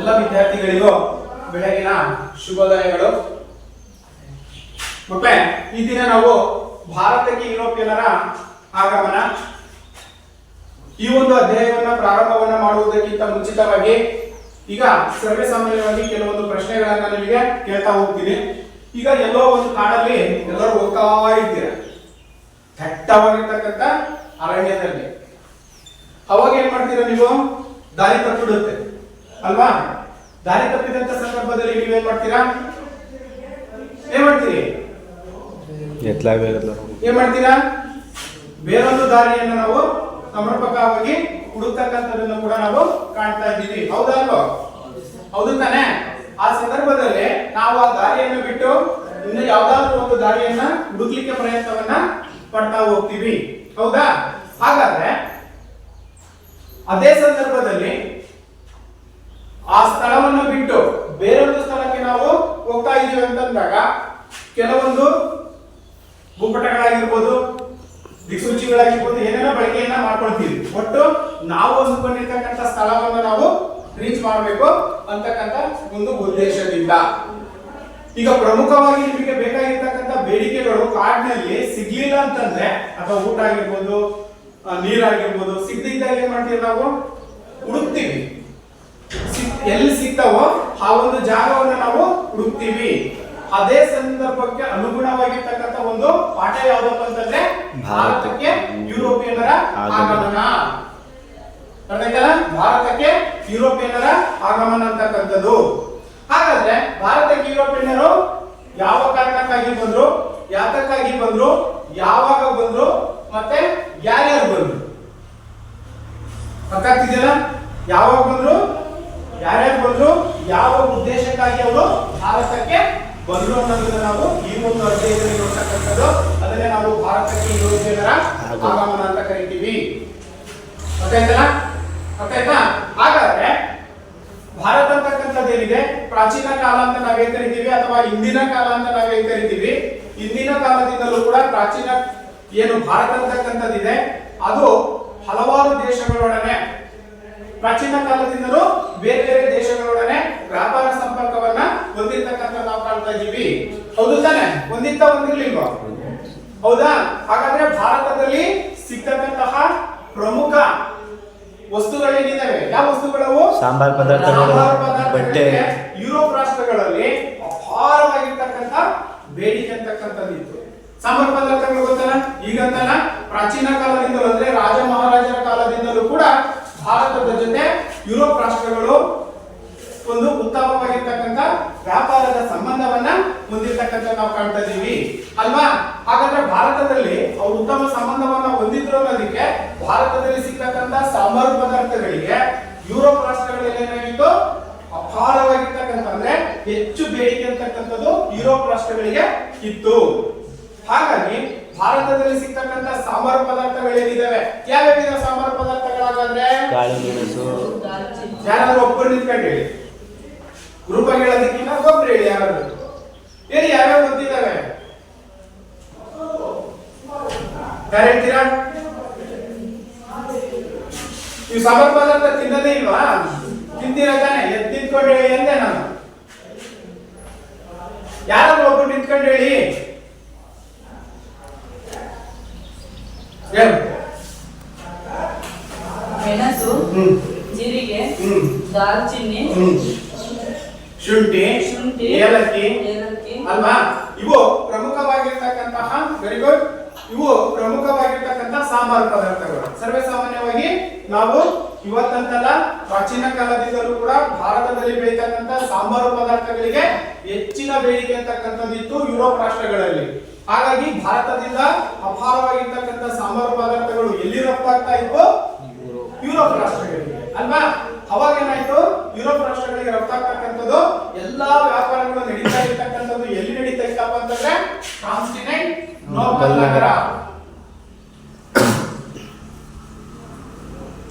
ಎಲ್ಲ ವಿದ್ಯಾರ್ಥಿಗಳಿಗೂ ಬೆಳಗಿನ ಶುಭೋದಯಗಳು. ಮಕ್ಕಳೇ, ಈ ದಿನ ನಾವು ಭಾರತಕ್ಕೆ ಯುರೋಪಿಯನ್ನರ ಆಗಮನ ಈ ಒಂದು ಅಧ್ಯಾಯವನ್ನ ಪ್ರಾರಂಭವನ್ನ ಮಾಡುವುದಕ್ಕಿಂತ ಮುಂಚಿತವಾಗಿ ಈಗ ಸರ್ವೇ ಸಾಮಾನ್ಯವಾಗಿ ಕೆಲವೊಂದು ಪ್ರಶ್ನೆಗಳನ್ನ ನಿಮಗೆ ಕೇಳ್ತಾ ಹೋಗ್ತೀನಿ. ಈಗ ಎಲ್ಲೋ ಒಂದು ಕಾಡಲ್ಲಿ ಎಲ್ಲರೂ ಹೋಗ್ತಾ ಇರ್ತೀರ, ದಟ್ಟವಾಗಿರ್ತಕ್ಕಂಥ ಅರಣ್ಯದಲ್ಲಿ. ಅವಾಗ ಏನ್ ಮಾಡ್ತೀರಾ ನೀವು? ದಾರಿ ತಪ್ಪಿಡುತ್ತೆ ಅಲ್ವಾ? ದಾರಿ ತಪ್ಪಿದಂತ ಸಂದರ್ಭದಲ್ಲಿ ನೀವೇನ್ ಮಾಡ್ತೀರಾ? ಏನ್ ಮಾಡ್ತೀರಿ? ಏನ್ ಮಾಡ್ತೀರಾ? ಬೇರೊಂದು ದಾರಿಯನ್ನು ನಾವು ಸಮರ್ಪಕವಾಗಿ ಹುಡುಕ್ತಕ್ಕಂಥದ್ದನ್ನು ಕೂಡ ನಾವು ಕಾಣ್ತಾ ಇದ್ದೀವಿ. ಹೌದಾ ಅಲ್ವಾ? ಹೌದು ತಾನೆ? ಆ ಸಂದರ್ಭದಲ್ಲಿ ನಾವು ಆ ದಾರಿಯನ್ನು ಬಿಟ್ಟು ಇನ್ನು ಯಾವ್ದಾದ್ರು ಒಂದು ದಾರಿಯನ್ನ ಹುಡುಕ್ಲಿಕ್ಕೆ ಪ್ರಯತ್ನವನ್ನ ಪಡ್ತಾ ಹೋಗ್ತೀವಿ. ಹೌದಾ? ಹಾಗಾದ್ರೆ ಅದೇ ಸಂದರ್ಭದಲ್ಲಿ ಆ ಸ್ಥಳವನ್ನು ಬಿಟ್ಟು ಬೇರೊಂದು ಸ್ಥಳಕ್ಕೆ ನಾವು ಹೋಗ್ತಾ ಇದೀವಿ ಅಂತಂದಾಗ ಕೆಲವೊಂದು ಭೂಪಟಗಳಾಗಿರ್ಬೋದು, ದಿಕ್ಸೂಚಿಗಳಾಗಿರ್ಬೋದು, ಏನೇನೋ ಬಳಕೆಯನ್ನ ಮಾಡ್ಕೊಳ್ತೀವಿ. ಒಟ್ಟು ನಾವು ಅಂದುಕೊಂಡಿರ್ತಕ್ಕಂಥ ಸ್ಥಳವನ್ನು ನಾವು ರೀಚ್ ಮಾಡಬೇಕು ಅಂತಕ್ಕಂಥ ಒಂದು ಉದ್ದೇಶದಿಂದ. ಈಗ ಪ್ರಮುಖವಾಗಿ ನಿಮಗೆ ಬೇಕಾಗಿರ್ತಕ್ಕಂಥ ಬೇಡಿಕೆಗಳು ಕಾಡಿನಲ್ಲಿ ಸಿಗ್ಲಿಲ್ಲ ಅಂತಂದ್ರೆ, ಅಥವಾ ಊಟ ಆಗಿರ್ಬೋದು, ನೀರಾಗಿರ್ಬೋದು, ಸಿಗದಿದ್ದಾಗ ಏನ್ ಮಾಡ್ತೀವಿ? ನಾವು ಹುಡುಕ್ತೀವಿ. ಎಲ್ಲಿ ಸಿಗ್ತಾವೋ ಆ ಒಂದು ಜಾಗವನ್ನು ನಾವು ಹುಡುಕ್ತೀವಿ. ಅದೇ ಸಂದರ್ಭಕ್ಕೆ ಅನುಗುಣವಾಗಿರ್ತಕ್ಕಂಥ ಒಂದು ಪಾಠ ಯಾವ್ದಪ್ಪ ಅಂತಂದ್ರೆ ಭಾರತಕ್ಕೆ ಯುರೋಪಿಯನ್ನರ ಆಗಮನ. ಅರ್ಥಾಯ್ತಲ್ಲ? ಭಾರತಕ್ಕೆ ಯುರೋಪಿಯನ್ನರ ಆಗಮನ ಅಂತಕ್ಕಂಥದ್ದು. ಹಾಗಾದ್ರೆ ಭಾರತಕ್ಕೆ ಯುರೋಪಿಯನ್ನರು ಯಾವ ಕಾರಣಕ್ಕಾಗಿ ಬಂದ್ರು, ಯಾತಕ್ಕಾಗಿ ಬಂದ್ರು, ಯಾವಾಗ ಬಂದ್ರು, ಮತ್ತೆ ಯಾರ್ಯಾರು ಬಂದ್ರು? ಗೊತ್ತಾಗ್ತಿದೆಯಲ್ಲ? ಯಾವಾಗ ಬಂದ್ರು, ಯಾರ್ಯಾರು ಬಂದ್ರು, ಯಾವ ಉದ್ದೇಶಕ್ಕಾಗಿ ಅವರು ಭಾರತಕ್ಕೆ ಬಂದ್ರು ಅನ್ನೋದನ್ನ ನಾವು ಈ ಒಂದು ಅಧ್ಯಾಯದಲ್ಲಿ ನೋಡ್ತಕ್ಕಂಥದ್ದು. ಅದನ್ನೇ ನಾವು ಭಾರತಕ್ಕೆ ಯುರೋಪಿಯನ್ನರ ಆಗಮನ ಅಂತ ಕರಿತೀವಿ. ಗೊತ್ತಾಯ್ತಲ್ಲ? ಗೊತ್ತಾಯ್ತಾ? ಹಾಗಾದ್ರೆ ಭಾರತ ಅಂತಕ್ಕಂಥದ್ದು ಏನಿದೆ, ಪ್ರಾಚೀನ ಕಾಲ ಅಂತ ನಾವೇನ್ ಕರಿತೀವಿ, ಅಥವಾ ಇಂದಿನ ಕಾಲ ಅಂತ ನಾವೇನ್ ಕರಿತೀವಿ. ಇಂದಿನ ಕಾಲದಿಂದಲೂ ಕೂಡ ಪ್ರಾಚೀನ ಏನು ಭಾರತ ಅಂತಕ್ಕಂಥದ್ದಿದೆ, ಅದು ಹಲವಾರು ದೇಶಗಳೊಡನೆ, ಪ್ರಾಚೀನ ಕಾಲದಿಂದಲೂ ಬೇರೆ ಬೇರೆ ದೇಶಗಳೊಡನೆ ವ್ಯಾಪಾರ ಸಂಪರ್ಕವನ್ನ ಹೊಂದಿರ್ತಕ್ಕಂಥ ನಾವು ಕಾಣ್ತಾ ಇದ್ದೀವಿ. ಹೌದು ತಾನೆ? ಹೊಂದಿರ್ಲಿಲ್ವಾ? ಹೌದಾ? ಹಾಗಾದ್ರೆ ಭಾರತದಲ್ಲಿ ಸಿಗ್ತಕ್ಕಂತಹ ಪ್ರಮುಖ ವಸ್ತುಗಳೇನಿದ್ದಾವೆ, ಯಾವ ವಸ್ತುಗಳವು? ಸಾಂಬಾರ್ ಪದಾರ್ಥಗಳು, ಬಟ್ಟೆ. ಯುರೋಪ್ ರಾಷ್ಟ್ರಗಳಲ್ಲಿ ಅಪಾರವಾಗಿರ್ತಕ್ಕಂಥ ಬೇಡಿಕೆ ಅಂತಕ್ಕಂಥದ್ದಿತ್ತು. ಸಾಂಬಾರ್ ಪದಾರ್ಥಗಳು ಗೊತ್ತಲ್ಲ? ಈಗಂತಲ್ಲ, ಪ್ರಾಚೀನ ಕಾಲದಿಂದಲೂ ಅಂದ್ರೆ ರಾಜ ಮಹಾರಾಜರ ಕಾಲದಿಂದಲೂ ಕೂಡ ಭಾರತದ ಜೊತೆ ಯುರೋಪ್ ರಾಷ್ಟ್ರಗಳು ಒಂದು ಉತ್ತಮವಾಗಿರ್ತಕ್ಕಂಥ ವ್ಯಾಪಾರದ ಸಂಬಂಧವನ್ನ ಹೊಂದಿರ್ತಕ್ಕಂಥ ನಾವು ಕಾಣ್ತಾ ಇದೀವಿ ಅಲ್ವಾ? ಹಾಗಾದ್ರೆ ಭಾರತದಲ್ಲಿ ಅವರು ಉತ್ತಮ ಸಂಬಂಧವನ್ನ ಹೊಂದಿದ್ರು ಅನ್ನೋದಕ್ಕೆ ಭಾರತದಲ್ಲಿ ಸಿಗ್ತಕ್ಕಂಥ ಸಾಂಬಾರು ಪದಾರ್ಥಗಳಿಗೆ ಯುರೋಪ್ ರಾಷ್ಟ್ರಗಳಲ್ಲಿ ಏನಾಗಿತ್ತು? ಅಪಾರವಾಗಿರ್ತಕ್ಕಂಥ, ಅಂದ್ರೆ ಹೆಚ್ಚು ಬೇಡಿಕೆ ಅಂತಕ್ಕಂಥದ್ದು ಯುರೋಪ್ ರಾಷ್ಟ್ರಗಳಿಗೆ ಇತ್ತು. ಹಾಗಾಗಿ ಭಾರತದಲ್ಲಿ ಸಿಗ್ತಕ್ಕಂಥ ಸಾಂಬಾರು ಪದಾರ್ಥಗಳೇನಿದಾವೆ, ಯಾವ್ಯಾವ ಸಾಂಬಾರು ಪದಾರ್ಥಗಳಾಗಾದ್ರೆ? ಯಾರಾದ್ರೂ ಒಬ್ಬರು ನಿಂತ್ಕೊಂಡು ಹೇಳಿ. ಗ್ರೂಪ್ ಆಗಿ ಹೇಳೋದಕ್ಕಿಂತ ಒಬ್ರು ಹೇಳಿ. ಯಾರಾದ್ರೂ ಹೇಳಿ, ಯಾವ್ಯಾವ ಗೊತ್ತಿದ್ದಾವೆ? ಯಾರು ಹೇಳ್ತೀರಾ? ನೀವು ಸಾಂಬಾರು ಪದಾರ್ಥ ತಿನ್ನೋದೇ ಇಲ್ವಾ? ತಿಂತೀರ ತಾನೆ? ಎದ್ದು ನಿಂತ್ಕೊಂಡು ಹೇಳಿ ಅಂದೆ ನಾನು. ಯಾರಾದ್ರೂ ಒಬ್ರು ನಿಂತ್ಕೊಂಡು ಹೇಳಿ. ಮೆಣಸು, ಜೀರಿಗೆ, ದಾಲ್ಚಿನ್ನಿ, ಶುಂಠಿ, ಏಲಕ್ಕಿ ಅಲ್ವಾ? ಇವು ಪ್ರಮುಖವಾಗಿರ್ತಕ್ಕಂತಹ, ವೆರಿ ಗುಡ್, ಇವು ಪ್ರಮುಖವಾಗಿರ್ತಕ್ಕಂತಹ ಸಾಂಬಾರು ಪದಾರ್ಥಗಳು. ಸರ್ವೇ ಸಾಮಾನ್ಯವಾಗಿ ನಾವು ಇವತ್ತಂತಲ್ಲ, ಪ್ರಾಚೀನ ಕಾಲದಿಂದಲೂ ಕೂಡ ಭಾರತದಲ್ಲಿ ಬೆಳೀತಕ್ಕಂಥ ಸಾಂಬಾರು ಪದಾರ್ಥಗಳಿಗೆ ಹೆಚ್ಚಿನ ಬೇಡಿಕೆ ಅಂತಕ್ಕಂಥದ್ದಿತ್ತು ಯುರೋಪ್ ರಾಷ್ಟ್ರಗಳಲ್ಲಿ. ಹಾಗಾಗಿ ಭಾರತದಿಂದ ಅಪಾರವಾಗಿರ್ತಕ್ಕಂಥ ಸಾಂಬಾರು ಪದಾರ್ಥಗಳು ಎಲ್ಲಿ ರಫ್ತಾಗ್ತಾ ಇತ್ತು? ಯುರೋಪ್ ರಾಷ್ಟ್ರಗಳಿಗೆ ಅಲ್ವಾ? ಅವಾಗ ಏನಾಯ್ತು? ಯುರೋಪ್ ರಾಷ್ಟ್ರಗಳಿಗೆ ರಫ್ತಾಗ್ತಕ್ಕಂಥದ್ದು ಎಲ್ಲಾ ವ್ಯಾಪಾರಗಳು ನಡೀತಾ ಇರ್ತಕ್ಕಂಥದ್ದು ಎಲ್ಲಿ ನಡೀತಾ ಇತ್ತಪ್ಪ ಅಂತಂದ್ರೆ ಕಾನ್ಸ್ಟಾಂಟಿನೋಪಲ್ ನಗರ.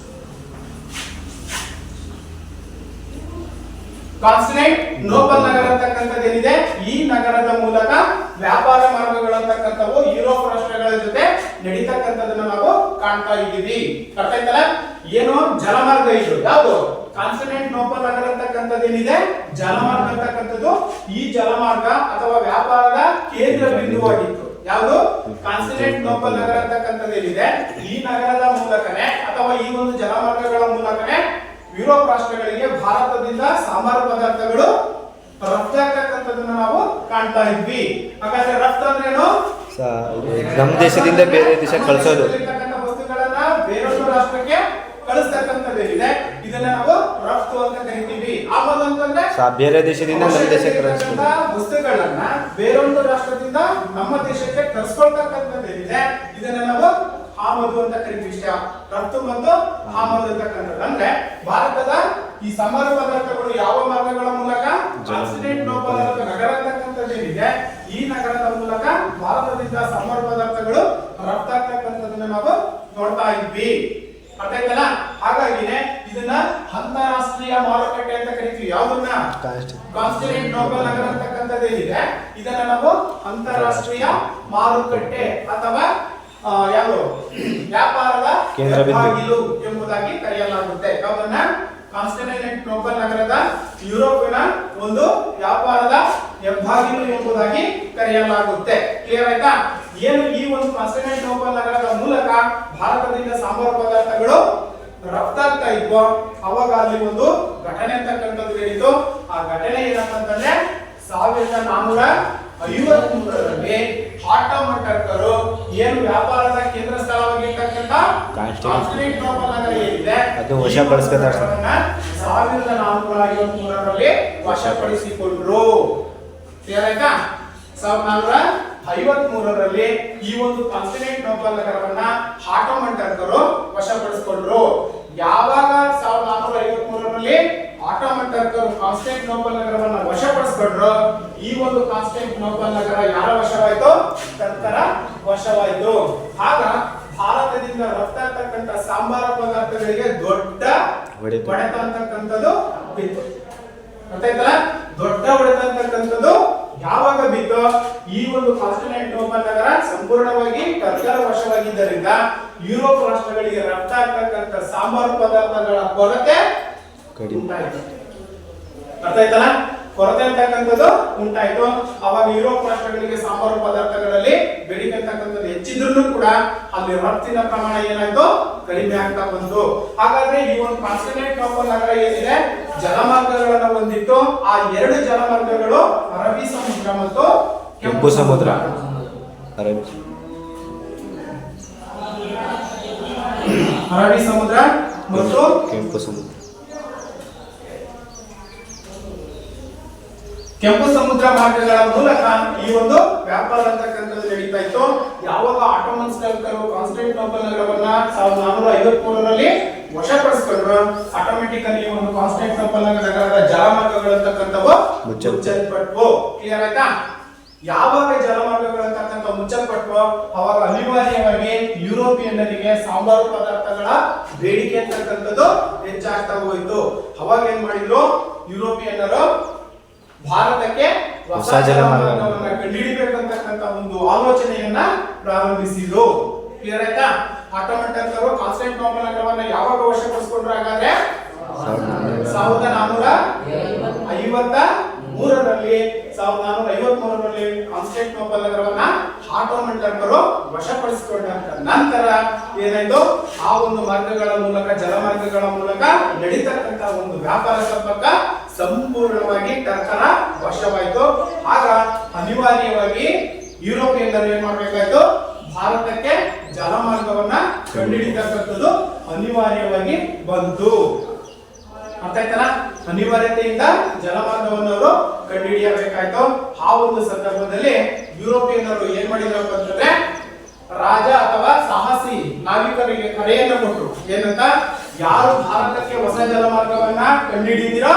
ಕಾನ್ಸ್ಟಾಂಟಿನೋಪಲ್ ನಗರ ಅಂತಕ್ಕಂಥದ್ದು ಏನಿದೆ, ಈ ನಗರದ ಮೂಲಕ ವ್ಯಾಪಾರ ಮಾರ್ಗಗಳಂತಕ್ಕಂಥವು ಯುರೋಪ್ ರಾಷ್ಟ್ರಗಳ ಜೊತೆ ನಡೀತಕ್ಕಂಥದನ್ನ ನಾವು ಕಾಣ್ತಾ ಇದ್ದೀವಿ. ಅರ್ಥ ಆಯ್ತಲ್ಲ? ಏನು ಜಲಮಾರ್ಗ ಇದು ಯಾವುದು ಕಾನ್ಸ್ಟಂಟಿನೋಪಲ್ ನಗರ ಅಂತಕ್ಕಂಥದ್ದೇನಿದೆ ಜಲಮಾರ್ಗ ಅಂತಕ್ಕಂಥದ್ದು ಈ ಜಲಮಾರ್ಗ ಅಥವಾ ವ್ಯಾಪಾರದ ಕೇಂದ್ರ ಬಿಂದುವಾಗಿತ್ತು. ಯಾವುದು ಕಾನ್ಸ್ಟಂಟಿನೋಪಲ್ ನಗರ ಅಂತಕ್ಕಂಥದ್ದೇನಿದೆ ಈ ನಗರದ ಮೂಲಕನೇ ಅಥವಾ ಈ ಒಂದು ಜಲಮಾರ್ಗಗಳ ಮೂಲಕನೇ ಯುರೋಪ್ ರಾಷ್ಟ್ರಗಳಿಗೆ ಭಾರತದಿಂದ ಸಾಂಬಾರು ಪದಾರ್ಥಗಳು ರಫ್ತಾಗ್ತಕ್ಕಂಥದ್ದನ್ನ ನಾವು ಕಾಣ್ತಾ ಇದ್ವಿ. ಹಾಗಾದ್ರೆ ರಫ್ತು ಅಂದ್ರೇನು? ನಮ್ಮ ದೇಶದಿಂದ ಬೇರೆ ದೇಶಕ್ಕೆ ಕಳಿಸೋದು, ವಸ್ತುಗಳನ್ನ ಬೇರೊಂದು ರಾಷ್ಟ್ರಕ್ಕೆ ಕಳಿಸ್ತಕ್ಕಂಥದ್ದೇನಿದೆ ಇದನ್ನ ನಾವು ರಫ್ತು ಅಂತ ಕರಿತೀವಿ. ಆಮದು ಅಂತಂದ್ರೆ ಬೇರೆ ದೇಶದಿಂದ ನಮ್ಮ ದೇಶಕ್ಕೆ ಕಳಿಸೋದು, ವಸ್ತುಗಳನ್ನ ಬೇರೊಂದು ರಾಷ್ಟ್ರದಿಂದ ನಮ್ಮ ದೇಶಕ್ಕೆ ತರಿಸ್ಕೊಳ್ತಕ್ಕಂಥದ್ದೇನಿದೆ ಇದನ್ನ ನಾವು ಆಮದು ಅಂತ ಕರಿತೀವಿ. ಇಷ್ಟ ರಫ್ತು ಮತ್ತು ಆಮದು ಅಂತಕ್ಕಂಥದ್ದು ಅಂದ್ರೆ ಭಾರತದ ಈ ಸಾಂಬಾರು ಪದಾರ್ಥಗಳು ಯಾವ ಮಾರ್ಗಗಳ ಮೂಲಕ ಕಾನ್ಸ್ಟಂಟಿನೋಪಲ್ ನಗರ ಅಂತಕ್ಕಂಥದ್ದೇನಿದೆ ಈ ನಗರದ ಮೂಲಕ ಭಾರತದಿಂದ ಸಾಂಬಾರು ಪದಾರ್ಥಗಳು ರಫ್ತಾಗ್ತಕ್ಕಂಥದ್ದನ್ನ ನಾವು ನೋಡ್ತಾ ಇದ್ವಿ. ಅರ್ಥ ಆಯ್ತಲ್ಲ? ಹಾಗಾಗಿನೇ ಇದನ್ನ ಅಂತಾರಾಷ್ಟ್ರೀಯ ಮಾರುಕಟ್ಟೆ ಅಂತ ಕರಿತೀವಿ. ಯಾವ್ದನ್ನ? ಕಾನ್ಸ್ಟಂಟಿನೋಪಲ್ ನಗರ ಅಂತಕ್ಕಂಥದ್ದೇನಿದೆ ಇದನ್ನ ನಾವು ಅಂತಾರಾಷ್ಟ್ರೀಯ ಮಾರುಕಟ್ಟೆ ಅಥವಾ ಯಾವುದು ವ್ಯಾಪಾರದ ಕೇಂದ್ರ ಬಿಂದು ಎಂಬುದಾಗಿ ಕರೆಯಲಾಗುತ್ತೆ. ಯಾವ್ದನ್ನ? ಕಾನ್ಸ್ಟಂಟಿನೋಪಲ್ ನಗರದ ಯುರೋಪಿನ ಒಂದು ವ್ಯಾಪಾರದ ಹೆಬ್ಬಾಗಿಲು ಎಂಬುದಾಗಿ ಕರೆಯಲಾಗುತ್ತೆ. ಕ್ಲಿಯರ್ ಆಯ್ತಾ? ಏನು ಈ ಒಂದು ಕಾನ್ಸ್ಟಂಟಿನೋಪಲ್ ನಗರದ ಮೂಲಕ ಭಾರತದಿಂದ ಸಾಂಬಾರು ಪದಾರ್ಥಗಳು ರಫ್ತಾಗ್ತಾ ಇದ್ವೋ ಅವಾಗ ಅಲ್ಲಿ ಒಂದು ಘಟನೆ ಅಂತಕ್ಕಂಥದ್ದು ಹೇಳಿತು. ಆ ಘಟನೆ ಏನಪ್ಪ ಅಂತಂದ್ರೆ 1453ರಲ್ಲಿ ಆಟೋಮನ್ ಟರ್ಕರು ಏನು ವ್ಯಾಪಾರದ ಕೇಂದ್ರ ಸ್ಥಳವಾಗಿರ್ತಕ್ಕಂಥ ಕಾನ್ಸ್ಟಂಟಿನೋಪಲ್ ನಗರ ಏನಿದೆ ಅದು ವಶಪಡಿಸಿಕೊಂಡರು. 1453ರಲ್ಲಿ ವಶಪಡಿಸಿಕೊಂಡ್ರು. ಕ್ಲಿಯರ್ ಆಯ್ತಾ? 1453ರಲ್ಲಿ ಈ ಒಂದು ಕಾನ್ಸ್ಟಂಟಿನೋಪಲ್ ನಗರವನ್ನ ಆಟೋಮನ್ ಟರ್ಕರು ವಶಪಡಿಸಿಕೊಂಡ್ರು. ಯಾವಾಗ 1453ರಲ್ಲಿ ಆಟೋಮನ್ ಟರ್ಕರು ಕಾನ್ಸ್ಟಂಟಿನೋಪಲ್ ನಗರವನ್ನ ವಶಪಡಿಸಿಕೊಂಡ್ರು ಈ ಒಂದು ಕಾನ್ಸ್ಟಂಟಿನೋಪಲ್ ನಗರ ಯಾರ ವಶವಾಯಿತು? ಟರ್ಕರ ವಶವಾಯಿತು. ಆಗ ಭಾರತದಿಂದ ರಫ್ತಾಗ್ತಕ್ಕಂಥ ಸಾಂಬಾರ ಪದಾರ್ಥಗಳಿಗೆ ದೊಡ್ಡ ಹೊಡೆತ ಅಂತಕ್ಕಂಥದ್ದು ಬಿತ್ತು. ಗೊತ್ತಾಯ್ತಲ್ಲ? ದೊಡ್ಡ ಹೊಡೆತ ಅಂತಕ್ಕಂಥದ್ದು ಯಾವಾಗ ಬಿತ್ತು? ಈ ಒಂದು ಕಾನ್ಸ್ಟಂಟಿನೋಪಲ್ ನಗರ ಸಂಪೂರ್ಣವಾಗಿ ಟರ್ಕರ ವಶವಾಗಿದ್ದರಿಂದ ಯುರೋಪ್ ರಾಷ್ಟ್ರಗಳಿಗೆ ರಫ್ತಾಗ್ತಕ್ಕಂಥ ಸಾಂಬಾರು ಪದಾರ್ಥಗಳ ಕೊರತೆ ಉಂಟಾಯಿತು. ಅರ್ಥ ಆಯ್ತಲ್ಲ? ಕೊರತೆ ಅಂತಕ್ಕಂಥದ್ದು ಉಂಟಾಯಿತು. ಅವಾಗ ಯುರೋಪ್ ರಾಷ್ಟ್ರಗಳಿಗೆ ಸಾಂಬಾರು ಪದಾರ್ಥಗಳಲ್ಲಿ ಬೇಡಿಕೆ ಅಂತಕ್ಕಂಥದ್ದು ಹೆಚ್ಚಿದ್ರು ಕೂಡ ಅಲ್ಲಿ ರಫ್ತಿನ ಪ್ರಮಾಣ ಏನಾಯ್ತು? ಕಡಿಮೆ ಆಗ್ತಾ ಬಂತು. ಹಾಗಾದ್ರೆ ಈ ಒಂದು ಕಾನ್ಸ್ಟಂಟಿನೋಪಲ್ ನಗರ ಏನಿದೆ ಜಲಮಾರ್ಗಗಳನ್ನು ಹೊಂದಿತ್ತು. ಆ ಎರಡು ಜಲಮಾರ್ಗಗಳು ಅರಬ್ಬಿ ಸಮುದ್ರ ಮತ್ತು ಕೆಂಪು ಸಮುದ್ರ. ಅರಬ್ಬಿ ಸಮುದ್ರ ಮತ್ತು ಕೆಂಪು ಸಮುದ್ರ. ಕೆಂಪು ಸಮುದ್ರ ಮಾರ್ಗಗಳ ಮೂಲಕ ಈ ಒಂದು ವ್ಯಾಪಾರ ಅಂತಕ್ಕಂಥದ್ದು ನಡೀತಾ ಇತ್ತು. ಯಾವಾಗ ಆಟೋಮನ್ ಟರ್ಕರು ಕಾನ್ಸ್ಟಂಟಿನೋಪಲ್ ನಗರವನ್ನ 1453ರಲ್ಲಿ ವಶಪಡಿಸಿಕೊಂಡ್ರು ಆಟೋಮೆಟಿಕಲಿ ಒಂದು ಕಾನ್ಸ್ಟಂಟಿನೋಪಲ್ ನಗರದ ಜಲಮಾರ್ಗಗಳು ಅಂತಕ್ಕಂಥವು ಮುಚ್ಚಲ್ಪಟ್ವು. ಕ್ಲಿಯರ್ ಆಯ್ತಾ? ಯಾವಾಗ ಜಲಮಾರ್ಗಗಳು ಅಂತಕ್ಕಂಥ ಮುಚ್ಚಲ್ಪಟ್ವು ಅವಾಗ ಅನಿವಾರ್ಯವಾಗಿ ಯುರೋಪಿಯನ್ನರಿಗೆ ಸಾಂಬಾರು ಪದಾರ್ಥಗಳ ಬೇಡಿಕೆ ಅಂತಕ್ಕಂಥದ್ದು ಹೆಚ್ಚಾಗ್ತಾ ಹೋಯಿತು. ಅವಾಗ ಏನ್ ಮಾಡಿದ್ರು ಯುರೋಪಿಯನ್ನರು ಭಾರತಕ್ಕೆ ಹೊಸ ಜಲಮಾರ್ಗವನ್ನು ಕಂಡುಹಿಡಿಯಬೇಕಂತಕ್ಕಂಥ ಒಂದು ಆಲೋಚನೆಯನ್ನ ಪ್ರಾರಂಭಿಸಿದ್ರು. ಕ್ಲಿಯರ್ ಆಯ್ತಾ? ಆಟೋಮನ್ ಟರ್ಕರು ಕಾನ್ಸ್ಟಂಟಿನೋಪಲ್ ನಗರವನ್ನ ಯಾವಾಗ ವಶಪಡಿಸಿಕೊಂಡ್ರು? ಹಾಗಾದ್ರೆ 1453ರಲ್ಲಿ ಕಾನ್ಸ್ಟಂಟಿನೋಪಲ್ ನಗರವನ್ನ ಆಟೋಮನ್ ಟರ್ಕರು ವಶಪಡಿಸಿಕೊಂಡ ನಂತರ ಏನಾಯ್ತು? ಆ ಒಂದು ಮಾರ್ಗಗಳ ಮೂಲಕ ಜಲಮಾರ್ಗಗಳ ಮೂಲಕ ನಡೀತಕ್ಕಂಥ ಒಂದು ವ್ಯಾಪಾರ ಸಂಪರ್ಕ ಸಂಪೂರ್ಣವಾಗಿ ಟರ್ಕರ ವಶವಾಯಿತು. ಆಗ ಅನಿವಾರ್ಯವಾಗಿ ಯುರೋಪಿಯನ್ನರು ಏನ್ ಮಾಡ್ಬೇಕಾಯ್ತು? ಭಾರತಕ್ಕೆ ಜಲಮಾರ್ಗವನ್ನ ಕಂಡುಹಿಡಿತಕ್ಕಂಥದ್ದು ಅನಿವಾರ್ಯವಾಗಿ ಬಂತು. ಅರ್ಥ ಆಯ್ತಲ್ಲ? ಅನಿವಾರ್ಯತೆಯಿಂದ ಜಲಮಾರ್ಗವನ್ನು ಅವರು ಕಂಡುಹಿಡಿಯಬೇಕಾಯ್ತು. ಆ ಒಂದು ಸಂದರ್ಭದಲ್ಲಿ ಯುರೋಪಿಯನ್ನರು ಏನ್ ಮಾಡಿದ್ರಪ್ಪ ಅಂತಂದ್ರೆ ರಾಜ ಅಥವಾ ಸಾಹಸಿ ನಾವಿಕರಿಗೆ ಕರೆಯನ್ನು ಕೊಟ್ಟರು. ಏನಂತ? ಯಾರು ಭಾರತಕ್ಕೆ ಹೊಸ ಜಲಮಾರ್ಗವನ್ನ ಕಂಡುಹಿಡಿದಿರೋ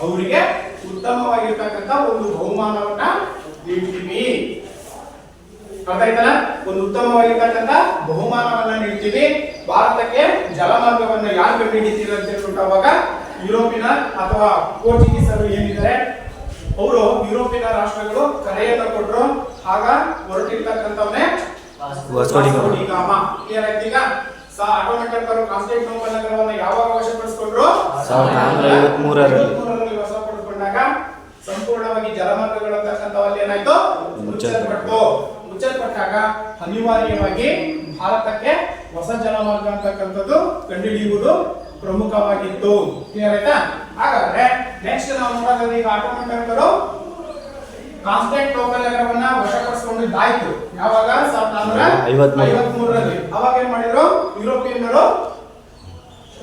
ಅವರಿಗೆ ಉತ್ತಮವಾಗಿರ್ತಕ್ಕಂಥ ಒಂದು ಬಹುಮಾನವನ್ನ ನೀಡ್ತೀವಿ. ಅರ್ಥ ಆಯ್ತಲ್ಲ? ಒಂದು ಉತ್ತಮವಾಗಿರ್ತಕ್ಕಂಥ ಬಹುಮಾನವನ್ನ ನೀಡ್ತೀವಿ. ಭಾರತಕ್ಕೆ ಜಲಮಾರ್ಗವನ್ನ ಯಾರು ಕಂಡುಹಿಡಿತೀರ ಅಂತ ಹೇಳ್ಬಿಟ್ಟು ಅವಾಗ ಯುರೋಪಿನ ಅಥವಾ ಪೋರ್ಚುಗೀಸರು ಏನಿದ್ದಾರೆ ಅವರು ಯುರೋಪಿನ ರಾಷ್ಟ್ರಗಳು ಕರೆಯನ್ನು ಕೊಟ್ಟರು. ಆಗ ಹೊರಟಿರ್ತಕ್ಕಂಥವನೇ ವಾಸ್ಕೋ ಡಿ ಗಾಮ. ವಾಸ್ಕೋ ಡಿ ಗಾಮ. ಕ್ಲಿಯರ್ ಆಯ್ತು ಈಗ? ಆಟೋಮೆಟಿಕ್ ಕಾನ್ಸ್ಟಾಂಟಿನೋಪಲ್ ನಗರವನ್ನು ಯಾವಾಗ ವಶಪಡಿಸಿಕೊಂಡ್ರು? 1453ರಲ್ಲಿ ವಶಪಡಿಸಿಕೊಂಡಾಗ ಸಂಪೂರ್ಣವಾಗಿ ಜಲಮಾರ್ಗಗಳು ಅಂತಕ್ಕಂಥವಲ್ಲಿ ಏನಾಯ್ತು? ಮುಚ್ಚಲ್ಪಟ್ಟಾಗ ಅನಿವಾರ್ಯವಾಗಿ ಭಾರತಕ್ಕೆ ಹೊಸ ಜಲಮಾರ್ಗ ಅಂತಕ್ಕಂಥದ್ದು ಕಂಡುಹಿಡಿಯುವುದು ಪ್ರಮುಖವಾಗಿತ್ತು. ಕ್ಲಿಯರ್ ಆಯ್ತಾ? ಹಾಗಾದ್ರೆ ನೆಕ್ಸ್ಟ್ ನಾವು ನೋಡೋದಾದ್ರೆ ಈಗ ಆಟೋಮೆಟಿಕರು ಕಾನ್ಸ್ಟಾಂಟಿನೋಪಲ್ ನಗರವನ್ನ ವಶಪಡಿಸಿಕೊಂಡಿದ್ದಾಯ್ತು. ಯಾವಾಗ? 1453ರಲ್ಲಿ. ಅವಾಗ ಏನ್ ಮಾಡಿದ್ರು ಯುರೋಪಿಯನ್ನರು?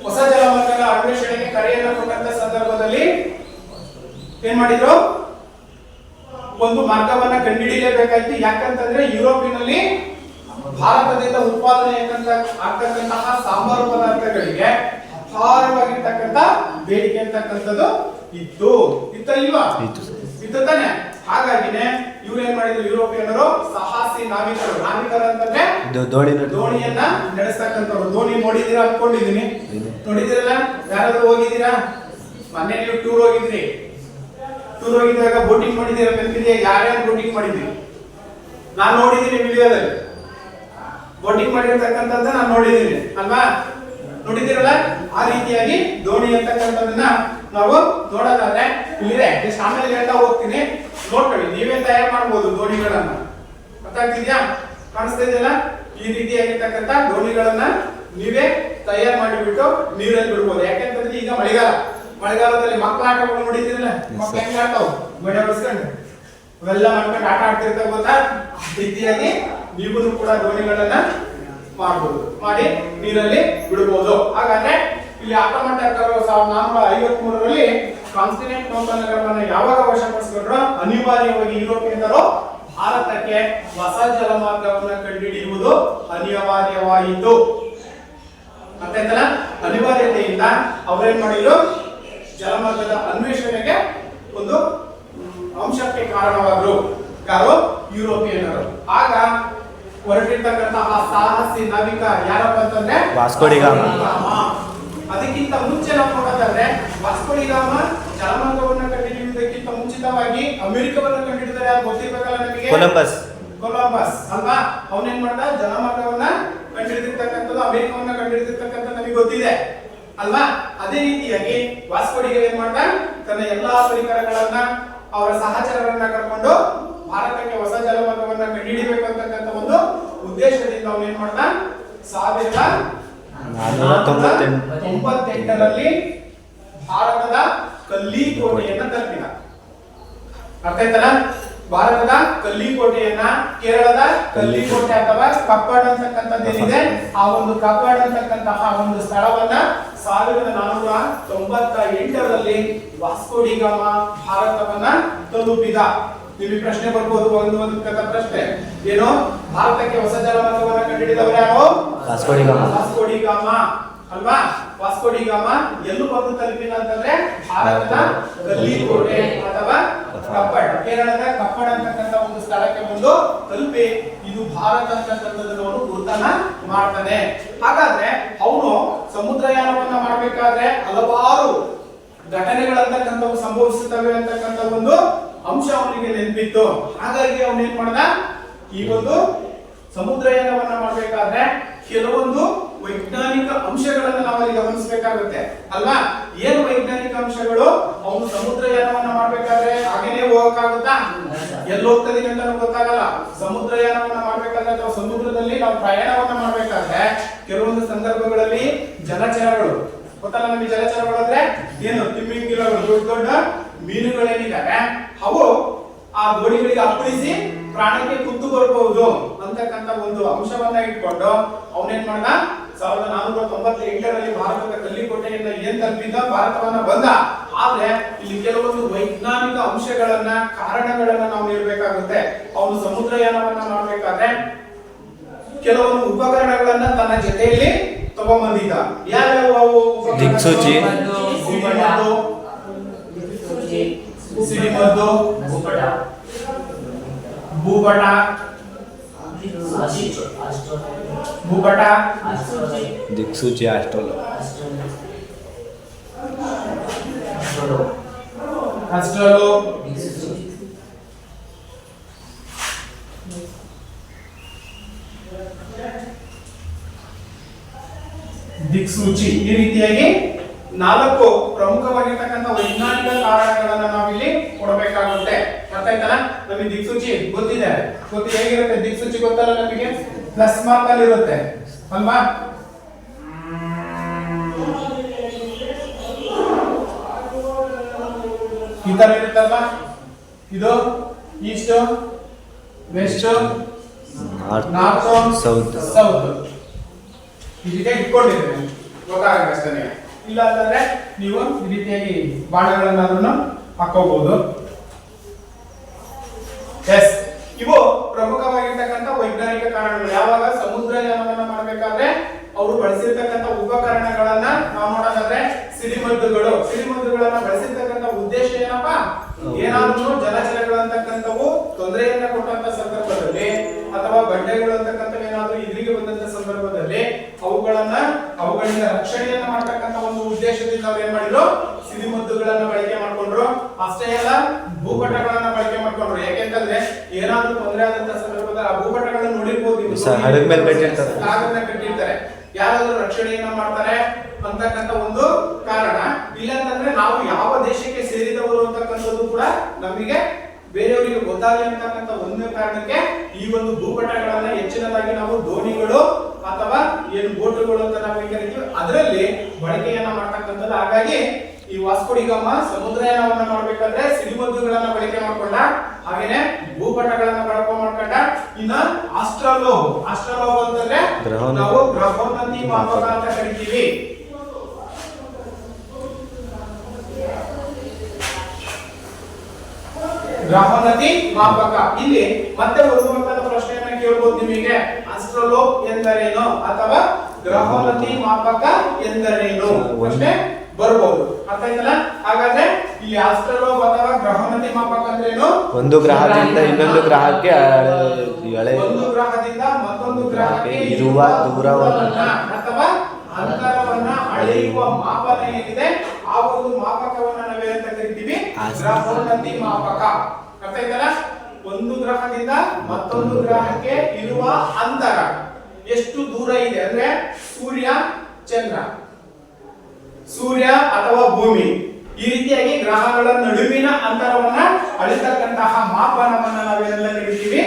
ಹೊಸ ಜಲಮಾರ್ಗಗಳ ಅನ್ವೇಷಣೆಗೆ ಕರೆಯನ್ನು ಕೊಟ್ಟಂತ ಸಂದರ್ಭದಲ್ಲಿ ಏನ್ ಮಾಡಿದ್ರು? ಒಂದು ಮಾರ್ಗವನ್ನ ಕಂಡುಹಿಡಿಯಲೇಬೇಕಾಯ್ತು. ಯಾಕಂತಂದ್ರೆ ಯುರೋಪಿನಲ್ಲಿ ಭಾರತದಿಂದ ಉತ್ಪಾದನೆ ಆಗ್ತಕ್ಕಂತಹ ಸಾಂಬಾರು ಪದಾರ್ಥಗಳಿಗೆ ಅಪಾರವಾಗಿರ್ತಕ್ಕಂಥ ಬೇಡಿಕೆ ಅಂತಕ್ಕಂಥದ್ದು ಇತ್ತ ಇಲ್ವಾ? ಇತ್ತು ತಾನೆ. ಹಾಗಾಗಿನೇ ಇವ್ರು ಏನ್ ಮಾಡಿದ್ರು ಯುರೋಪಿಯನ್ನರು? ಸಾಹಸಿ ನಾವಿಕರು ಅಂತಂದ್ರೆ ದೋಣಿಯನ್ನ ನಡೆಸ್ತಕ್ಕಂಥವ್ರು. ದೋಣಿ ನೋಡಿದೀರಾ ಅನ್ಕೊಂಡಿದೀನಿ, ನೋಡಿದಿರಲ್ಲ? ಯಾರಾದ್ರೂ ಹೋಗಿದ್ದೀರಾ? ಮೊನ್ನೆ ನೀವು ಟೂರ್ ಹೋಗಿದ್ದಾಗ ಬೋಟಿಂಗ್ ಮಾಡಿದೀರಾ? ನೆನಪಿದೆಯಾ? ಯಾರ್ಯಾರು ಬೋಟಿಂಗ್ ಮಾಡಿದ್ರಿ? ನಾನು ನೋಡಿದ್ದೀನಿ ವಿಡಿಯೋದಲ್ಲಿ. ಬೋಟಿಂಗ್ ಮಾಡಿರ್ತಕ್ಕಂಥದ್ದು ನಾನು ನೋಡಿದ್ದೀನಿ ಅಲ್ವಾ? ನೋಡಿದಿರಲ್ಲ? ಆ ರೀತಿಯಾಗಿ ದೋಣಿ ಅಂತಕ್ಕಂಥದನ್ನ ನಾವು ನೋಡೋದಾದ್ರೆ ಇಲ್ಲಿದೆ. ಜಸ್ಟ್ ಆಮೇಲೆ ಹೇಳ್ತಾ ಹೋಗ್ತೀನಿ, ನೋಡ್ಕೊಳ್ಳಿ. ನೀವೇ ತಯಾರು ಮಾಡಬಹುದು ದೋಣಿಗಳನ್ನ. ಗೊತ್ತಾಗ್ತಿದ್ಯಾ? ಕಾಣಿಸ್ತಾ ಇದೆಯಲ್ಲ? ಈ ರೀತಿಯಾಗಿರ್ತಕ್ಕಂಥ ದೋಣಿಗಳನ್ನ ನೀವೇ ತಯಾರು ಮಾಡಿಬಿಟ್ಟು ನೀರಲ್ಲಿ ಬಿಡ್ಬೋದು. ಯಾಕೆಂತಂದ್ರೆ ಈಗ ಮಳೆಗಾಲದಲ್ಲಿ ಮಕ್ಕಳ ಆಟಗಳು ನೋಡಿದಿರಲ್ಲ? ಮಕ್ಕಳು ಹೆಂಗ್ ಆಡ್ತಾವ್? ಮಳೆ ಬಸ್ಕೊಂಡು ಅವೆಲ್ಲ ಮಾಡ್ಕೊಂಡು ಆಟ ಆಡ್ತಿರ್ತಾವ ಗೊತ್ತಾ? ರೀತಿಯಾಗಿ ನೀವು ಕೂಡ ದೋಣಿಗಳನ್ನ ಮಾಡಿ ನೀರಲ್ಲಿ ಬಿಡಬಹುದು. ಹಾಗಾದ್ರೆ ಇಲ್ಲಿ ಆಟೋಮೆಟಿಕ್ 1453ರಲ್ಲಿ ಕಾನ್ಸ್ಟಾಂಟಿನೋಪಲ್ ನಗರವನ್ನು ಯಾವಾಗ ವಶಪಡಿಸಿಕೊಂಡ್ರು? ಅನಿವಾರ್ಯವಾಗಿ ಯುರೋಪಿಯನ್ನರು ಭಾರತಕ್ಕೆ ಹೊಸ ಜಲಮಾರ್ಗವನ್ನು ಕಂಡುಹಿಡಿಯುವುದು ಅನಿವಾರ್ಯವಾಯಿತು. ಮತ್ತೆಂತಲ್ಲ ಅನಿವಾರ್ಯತೆಯಿಂದ ಅವರೇನ್ ಮಾಡಿದ್ರು? ಜಲಮಾರ್ಗದ ಅನ್ವೇಷಣೆಗೆ ಒಂದು ಅಂಶಕ್ಕೆ ಕಾರಣವಾದ್ರು. ಯಾರು? ಯುರೋಪಿಯನ್ನರು. ಆಗ ಹೊರಟಿರ್ತಕ್ಕಂತಹ ಸಾಹಸಿ ನಾವಿಕ ಯಾರಪ್ಪ ಅಂತಂದ್ರೆ ವಾಸ್ಕೋ ಡಿ ಗಾಮ. ಅದಕ್ಕಿಂತ ಮುಂಚೆ ನಾವು ನೋಡೋದಾದ್ರೆ ವಾಸ್ಕೋ ಡಿ ಗಾಮ ಜಲಮಾರ್ಗವನ್ನು ಕಂಡುಹಿಡಿಯುವುದಕ್ಕಿಂತ ಮುಂಚಿತವಾಗಿ ಅಮೆರಿಕವನ್ನು ಕಂಡುಹಿಡಿದರೆ ಯಾರು ಗೊತ್ತಿರ್ಬೇಕಲ್ಲ ನಮಗೆ? ಕೊಲಂಬಸ್ ಅಲ್ವಾ? ಅವನೇನ್ ಮಾಡ್ದ? ಜಲಮಾರ್ಗವನ್ನ ಕಂಡುಹಿಡಿದಿರ್ತಕ್ಕಂಥದ್ದು, ಅಮೆರಿಕವನ್ನ ಕಂಡುಹಿಡಿದಿರ್ತಕ್ಕಂಥದ್ದು ನಮಗೆ ಗೊತ್ತಿದೆ ಅಲ್ವಾ? ಅದೇ ರೀತಿಯಾಗಿ ವಾಸ್ಕೋ ಡಿ ಗಾಮ ಏನ್ ಮಾಡ್ದ? ತನ್ನ ಎಲ್ಲಾ ಪರಿಕರಗಳನ್ನ ಅವರ ಸಹಚರರನ್ನ ಕರ್ಕೊಂಡು ಭಾರತಕ್ಕೆ ಹೊಸ ಜಲಮಾರ್ಗವನ್ನ ಕಂಡುಹಿಡಿಬೇಕು ಅಂತಕ್ಕಂಥ ಒಂದು ಉದ್ದೇಶದಿಂದ ಅವನು ಏನ್ ಮಾಡ್ದ? 1498ರಲ್ಲಿ ಭಾರತದ ಕಲ್ಲಿಕೋಟೆಯನ್ನ ತಲುಪಿದ. ಅರ್ಥ ಆಯ್ತಲ್ಲ? ಭಾರತದ ಕಲ್ಲಿಕೋಟೆಯನ್ನ, ಕೇರಳದ ಕಲ್ಲಿಕೋಟೆ ಅಥವಾ ಕಪ್ಪಡ್ ಅಂತಕ್ಕಂಥದ್ದೇನಿದೆ, ಆ ಒಂದು ಕಪ್ಪಡ್ ಅಂತಕ್ಕಂತಹ ಒಂದು ಸ್ಥಳವನ್ನ 1498ರಲ್ಲಿ ವಾಸ್ಕೋ ಡಿ ಗಾಮ ಭಾರತವನ್ನ ತಲುಪಿದ. ನಿಮಗೆ ಪ್ರಶ್ನೆ ಬರ್ಬೋದು, ಒಂದು ಪ್ರಶ್ನೆ ಏನು? ಭಾರತಕ್ಕೆ ಹೊಸ ಜಲಮಾರ್ಗವನ್ನ ಕಂಡುಹಿಡಿದವರು ಯಾರು? ವಾಸ್ಕೋ ಡಿ ಗಾಮ ಅಲ್ವಾ? ವಾಸ್ಕೋ ಡಿ ಗಾಮ ಎಲ್ಲೂ ಬಂದು ತಲುಪಿದ ಅಂತಂದ್ರೆ ಭಾರತದ ಕಲ್ಲಿಕೋಟೆ ಅಥವಾ ಕಪ್ಪಡ್, ಕೇರಳದ ಕಪ್ಪಡ್ ಅಂತಕ್ಕಂಥ ಒಂದು ಸ್ಥಳಕ್ಕೆ ಬಂದು ತಲುಪಿ ಇದು ಭಾರತ ಅಂತಕ್ಕಂಥದ್ದನ್ನು ಅವನು ಗುರುತನ್ನ ಮಾಡ್ತಾನೆ. ಹಾಗಾದ್ರೆ ಅವನು ಸಮುದ್ರಯಾನವನ್ನ ಮಾಡಬೇಕಾದ್ರೆ ಹಲವಾರು ಘಟನೆಗಳಂತಕ್ಕಂಥವು ಸಂಭವಿಸುತ್ತವೆ ಅಂತಕ್ಕಂಥ ಒಂದು ಅಂಶ ಅವನಿಗೆ ನೆನಪಿತ್ತು. ಹಾಗಾಗಿ ಅವನು ಏನ್ ಮಾಡ್ದ? ಈ ಒಂದು ಸಮುದ್ರಯಾನವನ್ನ ಮಾಡಬೇಕಾದ್ರೆ ಕೆಲವೊಂದು ವೈಜ್ಞಾನಿಕ ಅಂಶಗಳನ್ನ ನಾವಲ್ಲಿ ಗಮನಿಸಬೇಕಾಗುತ್ತೆ ಅಲ್ವಾ? ಏನು ವೈಜ್ಞಾನಿಕ ಅಂಶಗಳು? ಅವನು ಸಮುದ್ರಯಾನವನ್ನ ಮಾಡಬೇಕಾದ್ರೆ ಹಾಗೇನೆ ಹೋಗಕ್ಕಾಗುತ್ತಾ? ಎಲ್ಲಿ ಹೋಗ್ತದೀನಿ ಅಂತ ಗೊತ್ತಾಗಲ್ಲ. ಸಮುದ್ರಯಾನವನ್ನ ಮಾಡಬೇಕಾದ್ರೆ ಅಥವಾ ಸಮುದ್ರದಲ್ಲಿ ನಾವು ಪ್ರಯಾಣವನ್ನ ಮಾಡಬೇಕಾದ್ರೆ ಕೆಲವೊಂದು ಸಂದರ್ಭಗಳಲ್ಲಿ ಜಲಚರಗಳು ಗೊತ್ತಲ್ಲ ನಮಗೆ? ಜಲಚರಗಳು ಅಂದ್ರೆ ಏನು? ತಿಮ್ಮಿಂಗಿಲಗಳು, ದೊಡ್ಡ ದೊಡ್ಡ ಮೀನುಗಳೇನಿದ್ದಾವೆ ಅವು ಆ ದೋಣಿಗಳಿಗೆ ಅಪ್ಪಳಿಸಿ ಪ್ರಾಣಕ್ಕೆ ಕುತ್ತು ಬರಬಹುದು ಅಂತಕ್ಕಂಥ ಒಂದು ಅಂಶವನ್ನ ಇಟ್ಕೊಂಡು ಅವನೇನ್ ಮಾಡ್ದ? 1498ರಲ್ಲಿ ಭಾರತದ ಕಲ್ಲಿಕೋಟೆಯಿಂದ ಏನ್ ತಲುಪಿದ? ಭಾರತವನ್ನ ಬಂದ. ಆದ್ರೆ ಇಲ್ಲಿ ಕೆಲವೊಂದು ವೈಜ್ಞಾನಿಕ ಅಂಶಗಳನ್ನ, ಕಾರಣಗಳನ್ನ ನಾವು ನೀಡಬೇಕಾಗುತ್ತೆ. ಅವನು ಸಮುದ್ರಯಾನವನ್ನ ಮಾಡಬೇಕಾದ್ರೆ ಕೆಲವೊಂದು ಉಪಕರಣಗಳನ್ನ ತನ್ನ ಜೊತೆಯಲ್ಲಿ ತಗೊಂಡ್ಬಂದಿದ್ದ. ಯಾವ್ಯಾವ ಅವು? ದಿಕ್ಸೂಚಿ, ಸಿಡಿಮದ್ದು, ಭೂಪಟ, ದಿಕ್ಸೂಚಿ, ಅಸ್ಟ್ರೋಲ್, ದಿಕ್ಸೂಚಿ. ಈ ರೀತಿಯಾಗಿ 4 ಪ್ರಮುಖವಾಗಿರ್ತಕ್ಕಂಥ ವೈಜ್ಞಾನಿಕ ಕಾರಣಗಳನ್ನ ನಾವಿಲ್ಲಿ ಕೊಡಬೇಕಾಗುತ್ತೆ. ಅರ್ಥ ಆಯ್ತಲ್ಲ? ನಮಗೆ ದಿಕ್ಸೂಚಿ ಗೊತ್ತಿದೆ. ಹೇಗಿರುತ್ತೆ ದಿಕ್ಸೂಚಿ ಗೊತ್ತಲ್ಲ ನಮಗೆ? ಪ್ಲಸ್ ಮಾರ್ಕ್ ಅಲ್ಲಿ ಇರುತ್ತೆ ಅಲ್ವಾ? ಈ ತರ ಇರುತ್ತಲ್ವಾ? ಇದು ಈಸ್ಟ್, ವೆಸ್ಟ್, ನಾರ್ತ್, ಸೌತ್ ಇದಕ್ಕೆ ಇಟ್ಕೊಂಡಿದ್ದೇವೆ, ಗೊತ್ತಾಗುತ್ತೆ ಅಷ್ಟೇ. ಇಲ್ಲ ಅಂತಂದ್ರೆ ನೀವು ಈ ರೀತಿಯಾಗಿ ಬಾಣಗಳನ್ನಾದ್ರೂ ಹಾಕೋಬಹುದು. ಎಸ್, ಇವು ಪ್ರಮುಖವಾಗಿರ್ತಕ್ಕಂಥ ವೈಜ್ಞಾನಿಕ ಕಾರಣಗಳು. ಯಾವಾಗ ಸಮುದ್ರಯಾನವನ್ನ ಮಾಡಬೇಕಾದ್ರೆ ಅವರು ಬಳಸಿರ್ತಕ್ಕಂಥ ಉಪಕರಣಗಳನ್ನ ನಾವು ನೋಡೋದಾದ್ರೆ ಸಿಡಿಮದ್ದುಗಳನ್ನ ಬಳಸಿರ್ತಕ್ಕಂಥ ಉದ್ದೇಶ ಏನಪ್ಪಾ? ಏನಾದ್ರೂ ಜಲಚರಗಳು ಅಂತಕ್ಕಂಥವು ತೊಂದರೆಯನ್ನ ಕೊಟ್ಟಂತ ಸಂದರ್ಭದಲ್ಲಿ ಅಥವಾ ಗಡ್ಡೆಗಳು ಅಂತಕ್ಕಂಥವು ಏನಾದ್ರೂ ಎದುರಿಗೆ ಬಂದಂತ ಸಂದರ್ಭದಲ್ಲಿ ಅವುಗಳಿಂದ ರಕ್ಷಣೆಯನ್ನ ಮಾಡ್ತಕ್ಕಂಥ ಒಂದು ಉದ್ದೇಶದಿಂದ ಅವ್ರು ಏನ್ ಮಾಡಿದ್ರು? ಸಿಡಿಮದ್ದುಗಳನ್ನ ಬಳಕೆ ಮಾಡ್ಕೊಂಡ್ರು. ಅಷ್ಟೇ ಅಲ್ಲ, ಭೂಪಟಗಳನ್ನ ಬಳಕೆ ಮಾಡ್ಕೊಂಡ್ರು. ಯಾಕೆಂತಂದ್ರೆ ಏನಾದ್ರೂ ತೊಂದರೆ ಆದಂತ ಸಂದರ್ಭದಲ್ಲಿ ಆ ಭೂಪಟಗಳನ್ನ ನೋಡಿರ್ಬೋದು, ಕಾಗದನ ಕಟ್ಟಿರ್ತಾರೆ, ಯಾರಾದ್ರೂ ರಕ್ಷಣೆಯನ್ನ ಮಾಡ್ತಾರೆ ಅಂತಕ್ಕಂಥ ಒಂದು ಕಾರಣ. ಇಲ್ಲಂತಂದ್ರೆ ನಾವು ಯಾವ ದೇಶಕ್ಕೆ ಸೇರಿದವರು ಅಂತಕ್ಕಂಥದ್ದು ಕೂಡ ನಮಗೆ ಬೇರೆಯವರಿಗೆ ಗೊತ್ತಾಗಲಿ ಅಂತಕ್ಕಂಥ ಒಂದೇ ಕಾರಣಕ್ಕೆ ಈ ಒಂದು ಭೂಪಟಗಳನ್ನ ಹೆಚ್ಚಿನದಾಗಿ ನಾವು ದೋಣಿಗಳು ಅಥವಾ ಏನು ಬೋಟುಗಳು ಅಂತ ನಾವು ಕರಿತೀವಿ ಅದರಲ್ಲಿ ಬಳಕೆಯನ್ನ ಮಾಡ್ತಕ್ಕಂಥದ್ದು. ಹಾಗಾಗಿ ಈ ವಾಸ್ಕೋ ಡಿ ಗಾಮ ಸಮುದ್ರಯಾನವನ್ನ ಮಾಡ್ಬೇಕಾದ್ರೆ ಸಿಡಿಮದ್ದುಗಳನ್ನ ಬಳಕೆ ಮಾಡ್ಕೊಂಡ, ಹಾಗೇನೆ ಭೂಪಟಗಳನ್ನ ಬಳಕೆ ಮಾಡ್ಕೊಂಡ. ಇನ್ನ ಆಸ್ಟ್ರಲೋಬ್ ಅಂತಂದ್ರೆ ನಾವು ಗ್ರಹೋನ್ನತಿ ಮಾಪಕ ಅಂತ ಕರಿತೀವಿ. ಗ್ರಹೋನ್ನತಿ ಮಾಪಕ. ಇಲ್ಲಿ ಮತ್ತೆ ಒಂದು ಪ್ರಶ್ನೆಯನ್ನ ಕೇಳಬಹುದು ನಿಮಗೆ, ಆಸ್ಟ್ರಲೋಬ್ ಎಂದರೇನು ಅಥವಾ ಗ್ರಹೋನ್ನತಿ ಮಾಪಕ ಎಂದರೇನು ಪ್ರಶ್ನೆ ಬರಬಹುದು. ಅರ್ಥ ಆಯ್ತಲ್ಲ? ಹಾಗಾದ್ರೆ ಇಲ್ಲಿ ಆಸ್ಟ್ರಲೋಬ್ ಅಥವಾ ಗ್ರಹೋನ್ನತಿ ಮಾಪಕ ಅಂದ್ರೇನು? ಒಂದು ಗ್ರಹದಿಂದ ಇನ್ನೊಂದು ಗ್ರಹಕ್ಕೆ ಒಂದು ಗ್ರಹದಿಂದ ಮತ್ತೊಂದು ಗ್ರಹಕ್ಕೆ ಇರುವ ದೂರವನ್ನ ಅಥವಾ ಅಂತರವನ್ನ ಅಳೆಯುವ ಮಾಪನ ಏನಿದೆ ಆ ಒಂದು ಮಾಪಕವನ್ನ ನಾವೇನಂತ ಕರಿತೀವಿ? ಗ್ರಹೋನ್ನತಿ ಮಾಪಕ. ಅರ್ಥ ಆಯ್ತಲ್ಲ? ಒಂದು ಗ್ರಹದಿಂದ ಮತ್ತೊಂದು ಗ್ರಹಕ್ಕೆ ಇರುವ ಅಂತರ ಎಷ್ಟು ದೂರ ಇದೆ ಅಂದ್ರೆ ಸೂರ್ಯ ಅಥವಾ ಭೂಮಿ, ಈ ರೀತಿಯಾಗಿ ಗ್ರಹಗಳ ನಡುವಿನ ಅಂತರವನ್ನ ಅಳಿತಕ್ಕಂತಹ ಮಾಪನವನ್ನ ನಾವೇನೆಲ್ಲ ಕರಿತೀವಿ?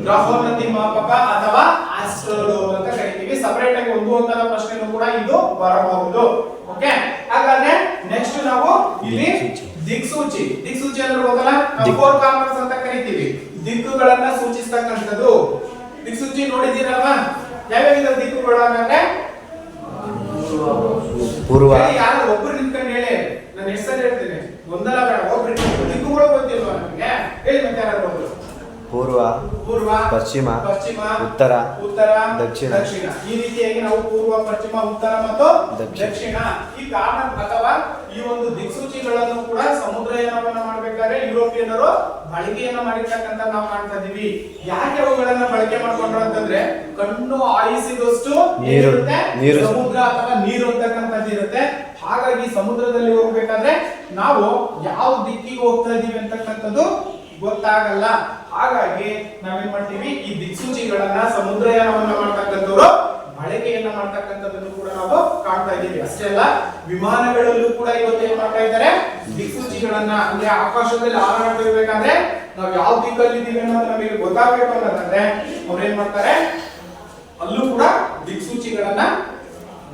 ಗ್ರಹೋನ್ನತಿ ಮಾಪಕ ಅಥವಾ ಆಸ್ಟ್ರೋಲೋಬ್ ಅಂತ ಕರಿತೀವಿ. ಸಪರೇಟ್ ಆಗಿ ಒಂದು ಅಂತರ ಪ್ರಶ್ನೆನೂ ಕೂಡ ಇದು ಬರಬಹುದು. ಓಕೆ, ಹಾಗಾದ್ರೆ ನೆಕ್ಸ್ಟ್ ನಾವು ಇಲ್ಲಿ ದಿಕ್ಸೂಚಿ ಅಂದ್ರೆ ಗೊತ್ತಲ್ಲ, ಫೋರ್ ಕಾರ್ನರ್ಸ್ ಅಂತ ಕರಿತೀವಿ. ದಿಕ್ಕುಗಳನ್ನ ಸೂಚಿಸ್ತಕ್ಕಂಥದ್ದು ದಿಕ್ಸೂಚಿ ನೋಡಿದ್ದೀರಲ್ವಾ? ಯಾವ್ಯಾವ ದಿಕ್ಕುಗಳು ಅಂದ್ರೆ ಪೂರ್ವ, ಯಾರು ಒಬ್ರು ನಿಂತ್ಕೊಂಡು ಹೇಳಿ, ನಾನು ಹೆಸರು ಹೇಳ್ತೀನಿ, ಗೊಂದಲ ಬೇಡ. ಒಬ್ರು ದಿಕ್ಕುಗಳು ಗೊತ್ತಿಲ್ವಾ ನಮಗೆ? ಹೇಳಿ ಮತ್ತೆ ಯಾರು ಒಬ್ರು. ಪೂರ್ವ, ಪಶ್ಚಿಮ, ಉತ್ತರ, ದಕ್ಷಿಣ. ಈ ರೀತಿಯಾಗಿ ನಾವು ಪೂರ್ವ, ಪಶ್ಚಿಮ, ಉತ್ತರ ಮತ್ತು ದಕ್ಷಿಣ ಈ ಕಾರಣ ಅಥವಾ ಈ ಒಂದು ದಿಕ್ಸೂಚಿಗಳನ್ನು ಕೂಡ ಸಮುದ್ರಯಾನವನ್ನ ಮಾಡಬೇಕಾದ್ರೆ ಯುರೋಪಿಯನ್ನರು ಬಳಕೆಯನ್ನ ಮಾಡಿರ್ತಕ್ಕಂಥ ನಾವು ಕಾಣ್ತಾ ಇದೀವಿ. ಯಾಕೆ ಅವುಗಳನ್ನ ಬಳಕೆ ಮಾಡ್ಕೊಂಡ್ರು ಅಂತಂದ್ರೆ ಕಣ್ಣು ಆಯಿಸಿದಷ್ಟು ನೀರು, ಸಮುದ್ರ ಅಥವಾ ನೀರು ಅಂತಕ್ಕಂಥದ್ದು ಇರುತ್ತೆ. ಹಾಗಾಗಿ ಸಮುದ್ರದಲ್ಲಿ ಹೋಗ್ಬೇಕಾದ್ರೆ ನಾವು ಯಾವ ದಿಕ್ಕಿಗೆ ಹೋಗ್ತಾ ಇದೀವಿ ಅಂತಕ್ಕಂಥದ್ದು ಗೊತ್ತಾಗಲ್ಲ. ಹಾಗಾಗಿ ನಾವೇನ್ ಮಾಡ್ತೀವಿ? ಈ ದಿಕ್ಸೂಚಿಗಳನ್ನ ಸಮುದ್ರಯಾನವನ್ನ ಮಾಡ್ತಕ್ಕಂಥವ್ರು ಬಳಕೆಯನ್ನ ಮಾಡ್ತಕ್ಕಂಥದ್ದನ್ನು ಕೂಡ ನಾವು ಕಾಣ್ತಾ ಇದ್ದೀವಿ. ಅಷ್ಟೇ ಅಲ್ಲ, ವಿಮಾನಗಳಲ್ಲೂ ಕೂಡ ಇವತ್ತು ಏನ್ ಮಾಡ್ತಾ ಇದ್ದಾರೆ? ದಿಕ್ಸೂಚಿಗಳನ್ನ, ಅಂದ್ರೆ ಆಕಾಶದಲ್ಲಿ ಹಾರಾಡ್ತಿರ್ಬೇಕಾದ್ರೆ ನಾವು ಯಾವ ದಿಕ್ಕಲ್ಲಿ ಇದೀವಿ ಅನ್ನೋದು ನಮಗೆ ಗೊತ್ತಾಗಬೇಕು ಅನ್ನೋದಂದ್ರೆ ಅವ್ರು ಏನ್ ಮಾಡ್ತಾರೆ? ಅಲ್ಲೂ ಕೂಡ ದಿಕ್ಸೂಚಿಗಳನ್ನ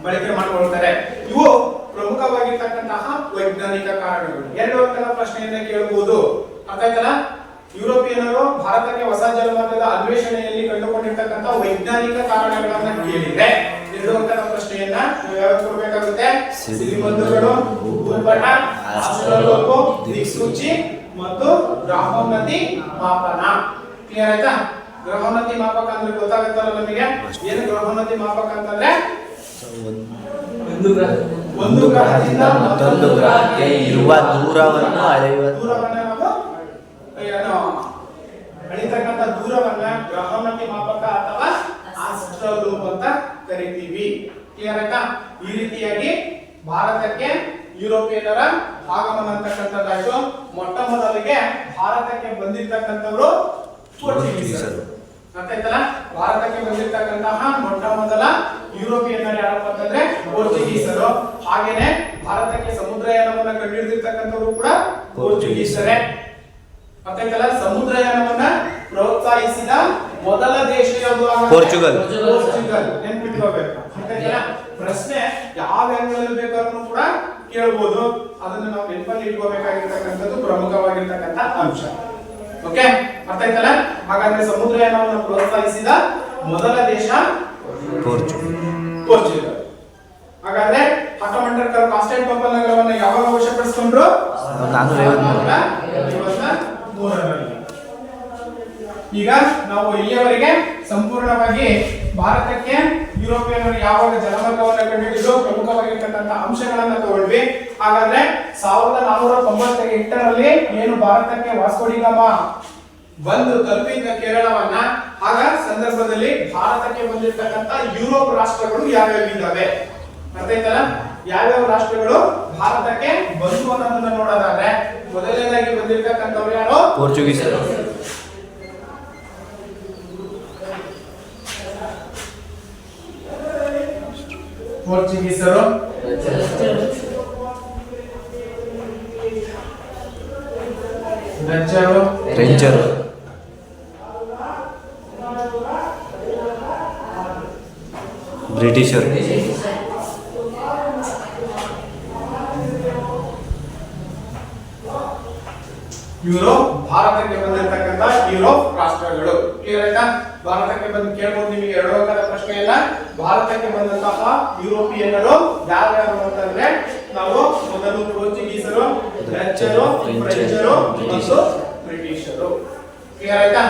ಬಳಕೆ ಮಾಡ್ಕೊಳ್ತಾರೆ. ಇವು ಪ್ರಮುಖವಾಗಿರ್ತಕ್ಕಂತಹ ವೈಜ್ಞಾನಿಕ ಕಾರಣಗಳು. ಎರಡು ಅಂಕದ ಪ್ರಶ್ನೆಯನ್ನ ಕೇಳಬಹುದು. ಅರ್ಥ ಆಯ್ತಲ್ಲ? ಯುರೋಪಿಯನ್ನರು ಭಾರತಕ್ಕೆ ಹೊಸ ಜಲಮಾರ್ಗದ ಅನ್ವೇಷಣೆಯಲ್ಲಿ ಕಂಡುಕೊಂಡಿರ್ತಕ್ಕಂಥ ವೈಜ್ಞಾನಿಕ ಕಾರಣಗಳನ್ನ ಕೇಳಿದ್ರೆ 2 ಅಂಕದ ಪ್ರಶ್ನೆಯನ್ನ ಯಾವ್ದು ಕೊಡಬೇಕಾಗುತ್ತೆ? ಸಿಡಿಮದ್ದುಗಳು, ಭೂಪಟ, ಆಸ್ಟ್ರೋಲೋಬ್, ದಿಕ್ಸೂಚಿ ಮತ್ತು ಗ್ರಹೋನ್ನತಿ ಮಾಪನ. ಕ್ಲಿಯರ್ ಆಯ್ತಾ? ಗ್ರಹೋನ್ನತಿ ಮಾಪಕ ಅಂದ್ರೆ ಗೊತ್ತಾಗುತ್ತಲ್ಲ ನಮಗೆ. ಏನು ಗ್ರಹೋನ್ನತಿ ಮಾಪಕ ಅಂತಂದ್ರೆ ಒಂದು ಗ್ರಹದಿಂದ ಮತ್ತೊಂದು ಗ್ರಹಕ್ಕೆ ಇರುವ ದೂರವನ್ನು ಅಳಿತಕ್ಕಂಥ ದೂರವನ್ನ ಗ್ರಹೋನ್ನತಿ ಮಾಪಕ ಅಥವಾ ಆಸ್ಟ್ರೋಲೋಬ್ ಅಂತ ಕರಿತೀವಿ. ಕ್ಲಿಯರ್ ಆಯ್ತಾ? ಈ ರೀತಿಯಾಗಿ ಭಾರತಕ್ಕೆ ಯುರೋಪಿಯನ್ನರ ಆಗಮನ ಅಂತಕ್ಕಂಥದ್ದಾಯ್ತು. ಮೊಟ್ಟ ಮೊದಲಿಗೆ ಭಾರತಕ್ಕೆ ಬಂದಿರ್ತಕ್ಕಂಥವ್ರು ಪೋರ್ಚುಗೀಸರು. ಗೊತ್ತಾಯ್ತಲ್ಲ? ಭಾರತಕ್ಕೆ ಬಂದಿರತಕ್ಕಂತಹ ಮೊಟ್ಟ ಮೊದಲ ಯುರೋಪಿಯನ್ನರು ಯಾರಪ್ಪ ಅಂತಂದ್ರೆ ಪೋರ್ಚುಗೀಸರು. ಹಾಗೇನೆ ಭಾರತಕ್ಕೆ ಸಮುದ್ರಯಾನವನ್ನ ಕಂಡುಹಿಡಿದಿರ್ತಕ್ಕಂಥವ್ರು ಕೂಡ ಪೋರ್ಚುಗೀಸರೇ. ಗೊತ್ತಾಯ್ತಲ್ಲ? ಸಮುದ್ರಯಾನವನ್ನ ಪ್ರೋತ್ಸಾಹಿಸಿದ ಮೊದಲ ದೇಶ ಯಾವುದು? ಪೋರ್ಚುಗಲ್. ಪೋರ್ಚುಗಲ್. ನೆನ್ಪಿಟ್ಕೋಬೇಕು. ಗೊತ್ತಾಯ್ತಲ್ಲ? ಪ್ರಶ್ನೆ ಯಾವ ಆಂಗಲ್ ಬೇಕಾದ್ರೂ ಕೂಡ ಕೇಳಬಹುದು. ಅದನ್ನ ನಾವು ನೆನಪಲ್ಲಿ ಇಟ್ಕೋಬೇಕಾಗಿರ್ತಕ್ಕಂಥದ್ದು ಪ್ರಮುಖವಾಗಿರ್ತಕ್ಕಂಥ ಅಂಶ. ಓಕೆ, ಅರ್ಥ ಆಯ್ತಲ್ಲ? ಹಾಗಾದ್ರೆ ಸಮುದ್ರಯಾನವನ್ನು ಪ್ರೋತ್ಸಾಹಿಸಿದ ಮೊದಲ ದೇಶ ಪೋರ್ಚುಗಲ್. ಹಾಗಾದ್ರೆ ಆಟೋಮೆಂಟರ್ ಕಾನ್ಸ್ಟಾಂಟಿನೋಪಲ್ ನಗರವನ್ನು ಯಾವಾಗ ವಶಪಡಿಸಿಕೊಂಡ್ರು? 453ರಲ್ಲಿ. ಈಗ ನಾವು ಇಲ್ಲಿಯವರೆಗೆ ಸಂಪೂರ್ಣವಾಗಿ ಭಾರತಕ್ಕೆ ಯುರೋಪಿಯನ್ನರು ಯಾವಾಗ ಜಲಮಾರ್ಗವನ್ನು ಕಂಡುಹಿಡಿದು ಪ್ರಮುಖವಾಗಿರ್ತಕ್ಕಂಥ ಅಂಶಗಳನ್ನ ತಗೊಂಡ್ವಿ. ಹಾಗಾದ್ರೆ 1498ರಲ್ಲಿ ಏನು ಭಾರತಕ್ಕೆ ವಾಸ್ಕೋ ಡಿ ಗಾಮಾ ಬಂದು ತಲುಪಿದ ಕೇರಳವನ್ನ, ಆಗ ಸಂದರ್ಭದಲ್ಲಿ ಭಾರತಕ್ಕೆ ಬಂದಿರತಕ್ಕಂಥ ಯುರೋಪ್ ರಾಷ್ಟ್ರಗಳು ಯಾವ್ಯಾವ ಇದ್ದಾವೆ? ಅರ್ಥ ಆಯ್ತಲ್ಲ? ಯಾವ್ಯಾವ ರಾಷ್ಟ್ರಗಳು ಭಾರತಕ್ಕೆ ಬಂದು ಅನ್ನೋದನ್ನ ನೋಡೋದಾದ್ರೆ ಮೊದಲನೇದಾಗಿ ಬಂದಿರತಕ್ಕಂಥವ್ರು ಯಾರು? ಪೋರ್ಚುಗೀಸರು. ಪೋರ್ಚುಗೀಸರು, ಡಚ್ಚರು, ಫ್ರೆಂಚರು, ಬ್ರಿಟಿಷರು, ಯುರೋಪ್ ಭಾರತಕ್ಕೆ ಬಂದಿರತಕ್ಕಂತ ಯುರೋಪ್ ರಾಷ್ಟ್ರಗಳು. ಕ್ಲಿಯರ್ ಆಯ್ತಾ? ಭಾರತಕ್ಕೆ ಬಂದು ಕೇಳಬಹುದು ನಿಮಗೆ ಎರಡು ಅಂಕದ ಪ್ರಶ್ನೆ ಇಲ್ಲ. ಭಾರತಕ್ಕೆ ಬಂದಂತಹ ಯುರೋಪಿಯನ್ನರು ಯಾರ್ಯಾರು ಅಂತಂದ್ರೆ ನಾವು ಮೊದಲು ಪೋರ್ಚುಗೀಸರು, ಡಚ್ಚರು, ಫ್ರೆಂಚರು ಮತ್ತು ಬ್ರಿಟಿಷರು. ಕ್ಲಿಯರ್ ಆಯ್ತಾ?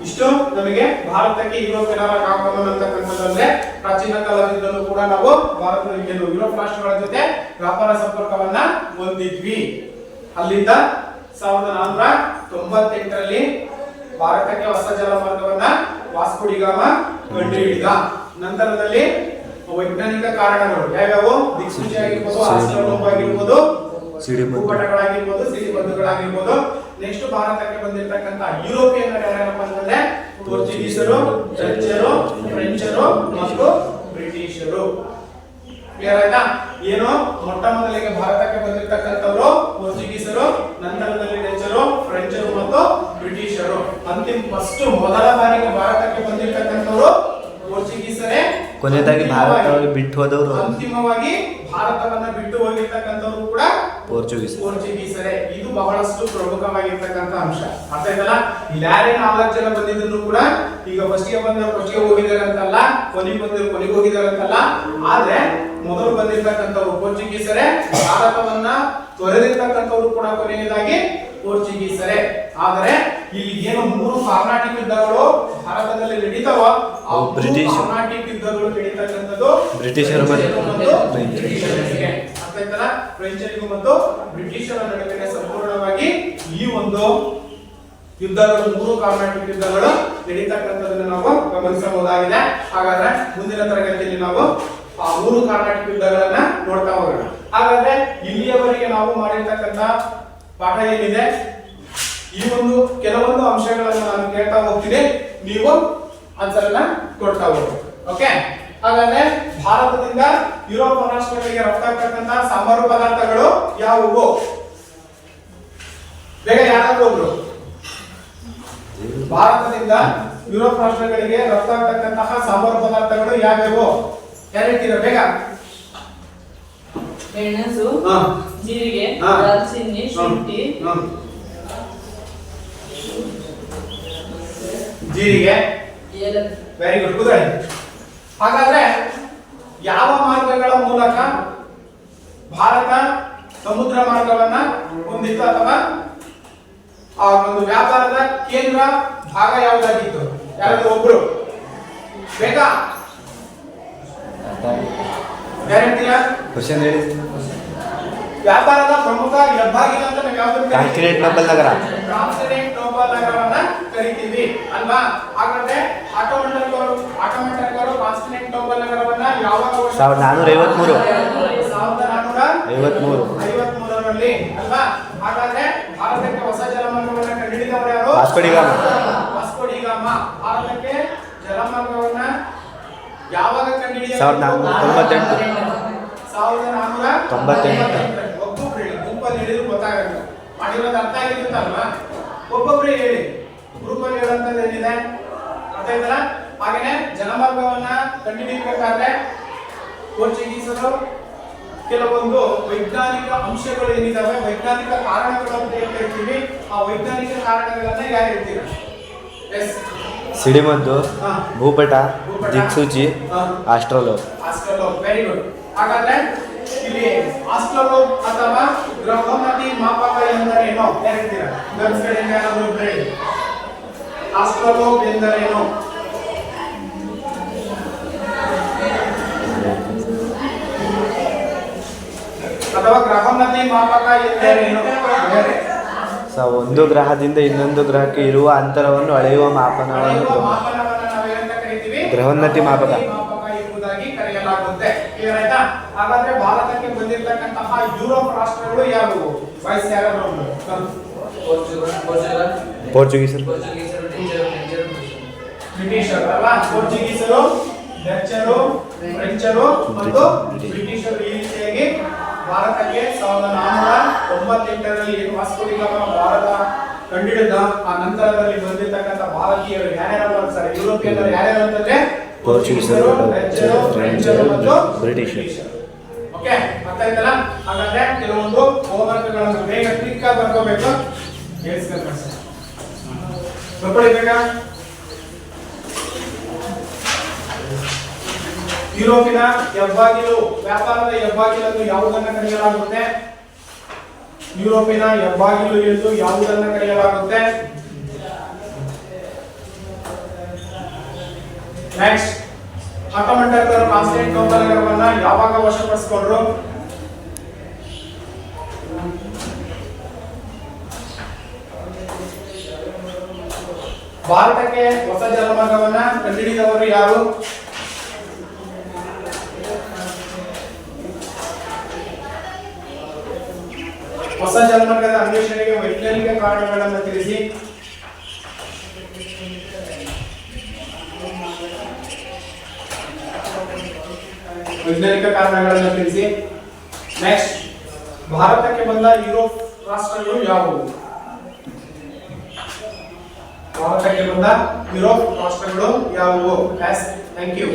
ಇಷ್ಟು ನಮಗೆ ಭಾರತಕ್ಕೆ ಯುರೋಪಿಯನ್ನರ ಆಗಮನ ಅಂತಕ್ಕಂಥದ್ದಂದ್ರೆ ಪ್ರಾಚೀನ ಕಾಲದಿಂದಲೂ ಕೂಡ ನಾವು ಭಾರತ ಯುರೋಪ್ ರಾಷ್ಟ್ರಗಳ ಜೊತೆ ವ್ಯಾಪಾರ ಸಂಪರ್ಕವನ್ನ ಹೊಂದಿದ್ವಿ. ಅಲ್ಲಿಂದ 1498ರಲ್ಲಿ ಭಾರತಕ್ಕೆ ಹೊಸ ಜಲಮಾರ್ಗವನ್ನ ವಾಸ್ಕೋ ಡಿ ಗಾಮಾ ಕಂಡುಹಿಡಿದ. ನಂತರದಲ್ಲಿ ವೈಜ್ಞಾನಿಕ ಕಾರಣಗಳು ಯಾವ್ಯಾವು? ದಿಕ್ಸೂಚಿ ಆಗಿರ್ಬೋದು, ಆಸ್ಟ್ರೋನೋಮ್ ಆಗಿರ್ಬೋದು, ಭೂಪಟಗಳಾಗಿರ್ಬೋದು, ಸಿಡಿಬದ್ದುಗಳಾಗಿರ್ಬೋದು. ನೆಕ್ಸ್ಟ್ ಭಾರತಕ್ಕೆ ಬಂದಿರತಕ್ಕಂತ ಯುರೋಪಿಯನ್ನರು ಯಾರ್ಯಾರಪ್ಪ ಅಂತಂದ್ರೆ ಪೋರ್ಚುಗೀಸರು, ಡಚ್ಚರು, ಫ್ರೆಂಚರು ಮತ್ತು ಬ್ರಿಟಿಷರು. ಕ್ಲಿಯರ್ ಆಯ್ತಾ? ಏನು ಮೊಟ್ಟ ಮೊದಲಿಗೆ ಭಾರತಕ್ಕೆ ಬಂದಿರತಕ್ಕಂಥವ್ರು ಪೋರ್ಚುಗೀಸರು, ನಂತರದಲ್ಲಿ ಡಚ್ಚರು, ಫ್ರೆಂಚರು ಮತ್ತು ಬ್ರಿಟಿಷರು. ಫಸ್ಟ್ ಮೊದಲ ಬಾರಿಗೆ ಭಾರತಕ್ಕೆ ಬಂದಿರತಕ್ಕಂಥವ್ರು ಪೋರ್ಚುಗೀಸರೇ. ಕೊನೆಯದಾಗಿ ಭಾರತ ಬಿಟ್ಟು ಹೋದವರು, ಅಂತಿಮವಾಗಿ ಭಾರತವನ್ನ ಬಿಟ್ಟು ಹೋಗಿರ್ತಕ್ಕಂಥವ್ರು ಕೂಡ ಪೋರ್ಚುಗೀಸರೇ. ಇದು ಬಹಳಷ್ಟು ಪ್ರಮುಖವಾಗಿರ್ತಕ್ಕಂಥ ಅಂಶ. ಅರ್ಥ ಆಯ್ತಲ್ಲ? ಇಲ್ಲಿ ಯಾರೇ 4 ಜನ ಬಂದಿದ್ರು ಕೂಡ ಈಗ ಫಸ್ಟ್ಗೆ ಹೋಗಿದ್ದಾರೆ ಅಂತಲ್ಲ, ಕೊನೆಗೆ ಹೋಗಿದ್ದಾರೆ ಅಂತಲ್ಲ. ಆದ್ರೆ ಮೊದಲು ಬಂದಿರ್ತಕ್ಕಂಥವ್ರು ಪೋರ್ಚುಗೀಸರೇ, ಭಾರತವನ್ನ ತೊರೆದಿರ್ತಕ್ಕಂಥವ್ರು ಕೂಡ ಕೊನೆಯದಾಗಿ ಪೋರ್ಚುಗೀಸರೇ. ಆದರೆ ಇಲ್ಲಿ ಏನು 3 ಕಾರ್ನಾಟಿಕ್ ಯುದ್ಧಗಳು ಭಾರತದಲ್ಲಿ ನಡೀತಾವ, ಆ ಬ್ರಿಟಿಷ್ ಕಾರ್ನಾಟಿಕ್ ಯುದ್ಧಗಳು ನಡೀತಕ್ಕಂಥದ್ದು ಬ್ರಿಟಿಷರು ಮತ್ತು ಬ್ರಿಟಿಷರಿಗೆ. ಅರ್ಥ ಆಯ್ತಲ್ಲ? ಫ್ರೆಂಚರಿಗೂ ಮತ್ತು ಬ್ರಿಟಿಷರ ನಡುವಿನ ಸಂಪೂರ್ಣವಾಗಿ ಈ ಒಂದು ಯುದ್ಧಗಳು 3 ಕಾರ್ನಾಟಿಕ್ ಯುದ್ಧಗಳು ನಡೀತಕ್ಕಂಥದ್ದನ್ನು ನಾವು ಗಮನಿಸಬಹುದಾಗಿದೆ. ಹಾಗಾದ್ರೆ ಮುಂದಿನ ತರಗತಿಯಲ್ಲಿ ನಾವು ಆ 3 ಕಾರ್ನಾಟಿಕ್ ಯುದ್ಧಗಳನ್ನ ನೋಡ್ತಾ ಹೋಗೋಣ. ಹಾಗಾದ್ರೆ ಇಲ್ಲಿಯವರೆಗೆ ನಾವು ಮಾಡಿರ್ತಕ್ಕಂಥ ಪಾಠ ಏನಿದೆ, ಈ ಒಂದು ಕೆಲವೊಂದು ಅಂಶಗಳನ್ನು ನಾನು ಕೇಳ್ತಾ ಹೋಗ್ತೀನಿ, ನೀವು ಆನ್ಸರ್ ಅನ್ನ ಕೊಡ್ತಾ ಹೋಗಿ. ಓಕೆ? ಹಾಗಾದ್ರೆ ಭಾರತದಿಂದ ಯುರೋಪ್ ರಾಷ್ಟ್ರಗಳಿಗೆ ರಫ್ತಾಗ್ತಕ್ಕಂಥ ಸಾಂಬಾರು ಪದಾರ್ಥಗಳು ಯಾವುವು? ಬೇಗ ಯಾರಾದ್ರೂ ಒಬ್ರು. ಭಾರತದಿಂದ ಯುರೋಪ್ ರಾಷ್ಟ್ರಗಳಿಗೆ ರಫ್ತಾಗ್ತಕ್ಕಂತಹ ಸಾಂಬಾರು ಪದಾರ್ಥಗಳು ಯಾವ್ಯಾವು? ಯಾರು ಹೇಳ್ತೀರಾ ಬೇಗ? ಮೆಣಸು, ಜೀರಿಗೆ, ದಾಲ್ಚಿನ್ನಿ, ಶುಂಠಿ, ಜೀರಿಗೆ. ವೆರಿ ಗುಡ್, ಕುದುರೆ. ಹಾಗಾದ್ರೆ ಯಾವ ಮಾರ್ಗಗಳ ಮೂಲಕ ಭಾರತ ಸಮುದ್ರ ಮಾರ್ಗವನ್ನ ಹೊಂದಿತ್ತು, ಅಥವಾ ಆ ಒಂದು ವ್ಯಾಪಾರದ ಕೇಂದ್ರ ಭಾಗ ಯಾವುದಾಗಿತ್ತು? ಯಾರಾದ್ರೂ ಒಬ್ರು ಬೇಗ ಗ್ಯಾರಂಟಿಯ ಕ್ವಶನ್ ಹೇಳಿ. ವ್ಯಾಪಾರದ ಪ್ರಮುಖ ಹೆಬ್ಬಾಗಿಲು ಅಂತ ನಾವು ಯಾವ್ದು ಕಾನ್ಸ್ಟಾಂಟಿನೋಪಲ್ ನಗರ. ಕಾನ್ಸ್ಟಾಂಟಿನೋಪಲ್ ನಗರವನ್ನ ಕರಿತೀವಿ ಅಲ್ವಾ? ಹಾಗಾದ್ರೆ ಆಟೋಮೆಟರ್ಗಳು ಕಾನ್ಸ್ಟಾಂಟಿನೋಪಲ್ ನಗರವನ್ನ ಯಾವಾಗ 1453ರಲ್ಲಿ ಅಲ್ವಾ? ಹಾಗಾದ್ರೆ ಭಾರತಕ್ಕೆ ಹೊಸ ಜಲಮಾರ್ಗವನ್ನ ಕಂಡುಹಿಡಿದವರು ಯಾರು? Vasco D gamma. Vasco D gamma ಭಾರತಕ್ಕೆ 1498. 1498. ಒಬ್ಬೊಬ್ರು ಹೇಳಿ, ಗುಂಪಲ್ಲಿ ಹೇಳಿದ್ರು ಗೊತ್ತಾಗಲ್ಲ. ಮಾಡಿರೋದು ಅರ್ಥ ಆಗಿರುತ್ತಲ್ವಾ? ಒಬ್ಬೊಬ್ರು ಹೇಳಿ, ಗ್ರೂಪಲ್ಲಿ ಹೇಳೋಂಥದ್ದು ಏನಿದೆ ಅರ್ಥ ಆಯ್ತಲ್ಲ? ಹಾಗೇನೆ ಜಲಮಾರ್ಗವನ್ನ ಕಂಡುಹಿಡಿಯಬೇಕಾದ್ರೆ ಪೋರ್ಚುಗೀಸರು ಕೆಲವೊಂದು ವೈಜ್ಞಾನಿಕ ಅಂಶಗಳು ಏನಿದಾವೆ, ವೈಜ್ಞಾನಿಕ ಕಾರಣಗಳು ಅಂತ ಏನ್ ಹೇಳ್ತೀವಿ, ಆ ವೈಜ್ಞಾನಿಕ ಕಾರಣಗಳನ್ನ ಯಾರು ಹೇಳ್ತೀರಾ? ಎಸ್, ಸಿಡಿಮದ್ದು, ಭೂಪಟ, ದಿಕ್ಸೂಚಿ, ಹಾ. ಆಸ್ಟ್ರೋಲೋಬ್. ಆಸ್ಟ್ರೋಲೋಬ್, ವೆರಿ ಗುಡ್. ಹಾಗಾದ್ರೆ ಇಲ್ಲಿ ಆಸ್ಟ್ರೋಲೋಬ್ ಅಥವಾ ಗ್ರಹೋನ್ನತಿ ಮಾಪಕ ಎಂದರೇನು ಯಾರು ಹೇಳ್ತೀರಾ? ಗರ್ಲ್ಸ್ ಕಡೆಯಿಂದ ಯಾರಾದ್ರೂ ಒಬ್ರು ಹೇಳಿ. ಆಸ್ಟ್ರೋಲೋಬ್ ಎಂದರೇನು? ಅಥವಾ ಗ್ರಹೋನ್ನತಿ ಮಾಪಕ ಎಂದರೇನು? ಒಂದು ಗ್ರಹದಿಂದ ಇನ್ನೊಂದು ಗ್ರಹಕ್ಕೆ ಇರುವ ಅಂತರವನ್ನು ಅಳೆಯುವ ಮಾಪನವನ್ನು ಮಾಪನವನ್ನು ನಾವೇನಂತ ಕರಿತೀವಿ? ಗ್ರಹೋನ್ನತಿ ಮಾಪಕ ಎಂಬುದಾಗಿ ಕರೆಯಲಾಗುತ್ತೆ. ಕ್ಲಿಯರ್ ಆಯ್ತಾ? ಹಾಗಾದ್ರೆ ಭಾರತಕ್ಕೆ ಬಂದಿರತಕ್ಕಂತಹ ಯುರೋಪ್ ರಾಷ್ಟ್ರಗಳು ಯಾವುವು? ವಯಸ್ಸು ಯಾರಾದ್ರೂ ಪೋರ್ಚುಗೀಸರು, ಬ್ರಿಟಿಷರು ಅಲ್ವಾ? ಪೋರ್ಚುಗೀಸರು, ಡಚ್ಚರು, ಫ್ರೆಂಚರು ಮತ್ತು ಬ್ರಿಟಿಷರು ಈ ರೀತಿಯಾಗಿ ಭಾರತಕ್ಕೆ 1498ರಲ್ಲಿ ವಾಸ್ಕೋ ಡಿ ಗಾಮಾ ಭಾರತ ಕಂಡಿಡಿದ ಆ ನಂತರದಲ್ಲಿ ಬಂದಿರತಕ್ಕಂಥ ಭಾರತೀಯರು ಯಾರ್ಯಾರು ಅಂತಾರೆ? ಯುರೋಪಿಯನ್ನರು ಯಾರ್ಯಾರು ಅಂತಂದ್ರೆ ಪೋರ್ಚುಗೀಸರು, ಡಚ್ಚರು, ಫ್ರೆಂಚರು ಮತ್ತು ಬ್ರಿಟಿಷರು. ಓಕೆ, ಅರ್ಥ ಆಯ್ತಲ್ಲ? ಹಾಗಾದ್ರೆ ಕೆಲವೊಂದು ಹೋಮ್ವರ್ಕ್ಗಳನ್ನು ಬೇಗ ಕ್ಲಿಕ್ ಆಗಿ ಬರ್ಕೋಬೇಕು. ಹೇಳ್ಸ್ಕೊಂಡು ಸರ್ ಬರ್ಕೊಳ್ಳಿ ಬೇಗ. ಯುರೋಪಿನ ಹೆಬ್ಬಾಗಿಲು, ವ್ಯಾಪಾರದ ಹೆಬ್ಬಾಗಿಲನ್ನು ಯಾವುದನ್ನ ಕರೆಯಲಾಗುತ್ತೆ? ಯುರೋಪಿನ ಹೆಬ್ಬಾಗಿಲು ಎಂದು ಯಾವುದನ್ನ ಕರೆಯಲಾಗುತ್ತೆ? ನೆಕ್ಸ್ಟ್, ಆಟೋಮನ್ ಟರ್ಕರು ಕಾನ್ಸ್ಟಾಂಟಿನೋಪಲ್ ನಗರವನ್ನ ಯಾವಾಗ ವಶಪಡಿಸಿಕೊಂಡ್ರು? ಭಾರತಕ್ಕೆ ಹೊಸ ಜಲಮಾರ್ಗವನ್ನ ಕಂಡುಹಿಡಿದವರು ಯಾರು? ಹೊಸ ಜಲಮಾರ್ಗದ ಅನ್ವೇಷಣೆಗೆ ವೈಜ್ಞಾನಿಕ ಕಾರಣಗಳನ್ನು ತಿಳಿಸಿ. ವೈಜ್ಞಾನಿಕ ಕಾರಣಗಳನ್ನು ತಿಳಿಸಿ. ನೆಕ್ಸ್ಟ್, ಭಾರತಕ್ಕೆ ಬಂದ ಯುರೋಪ್ ರಾಷ್ಟ್ರಗಳು ಯಾವುವು? ಭಾರತಕ್ಕೆ ಬಂದ ಯುರೋಪ್ ರಾಷ್ಟ್ರಗಳು ಯಾವುವು? Thank you.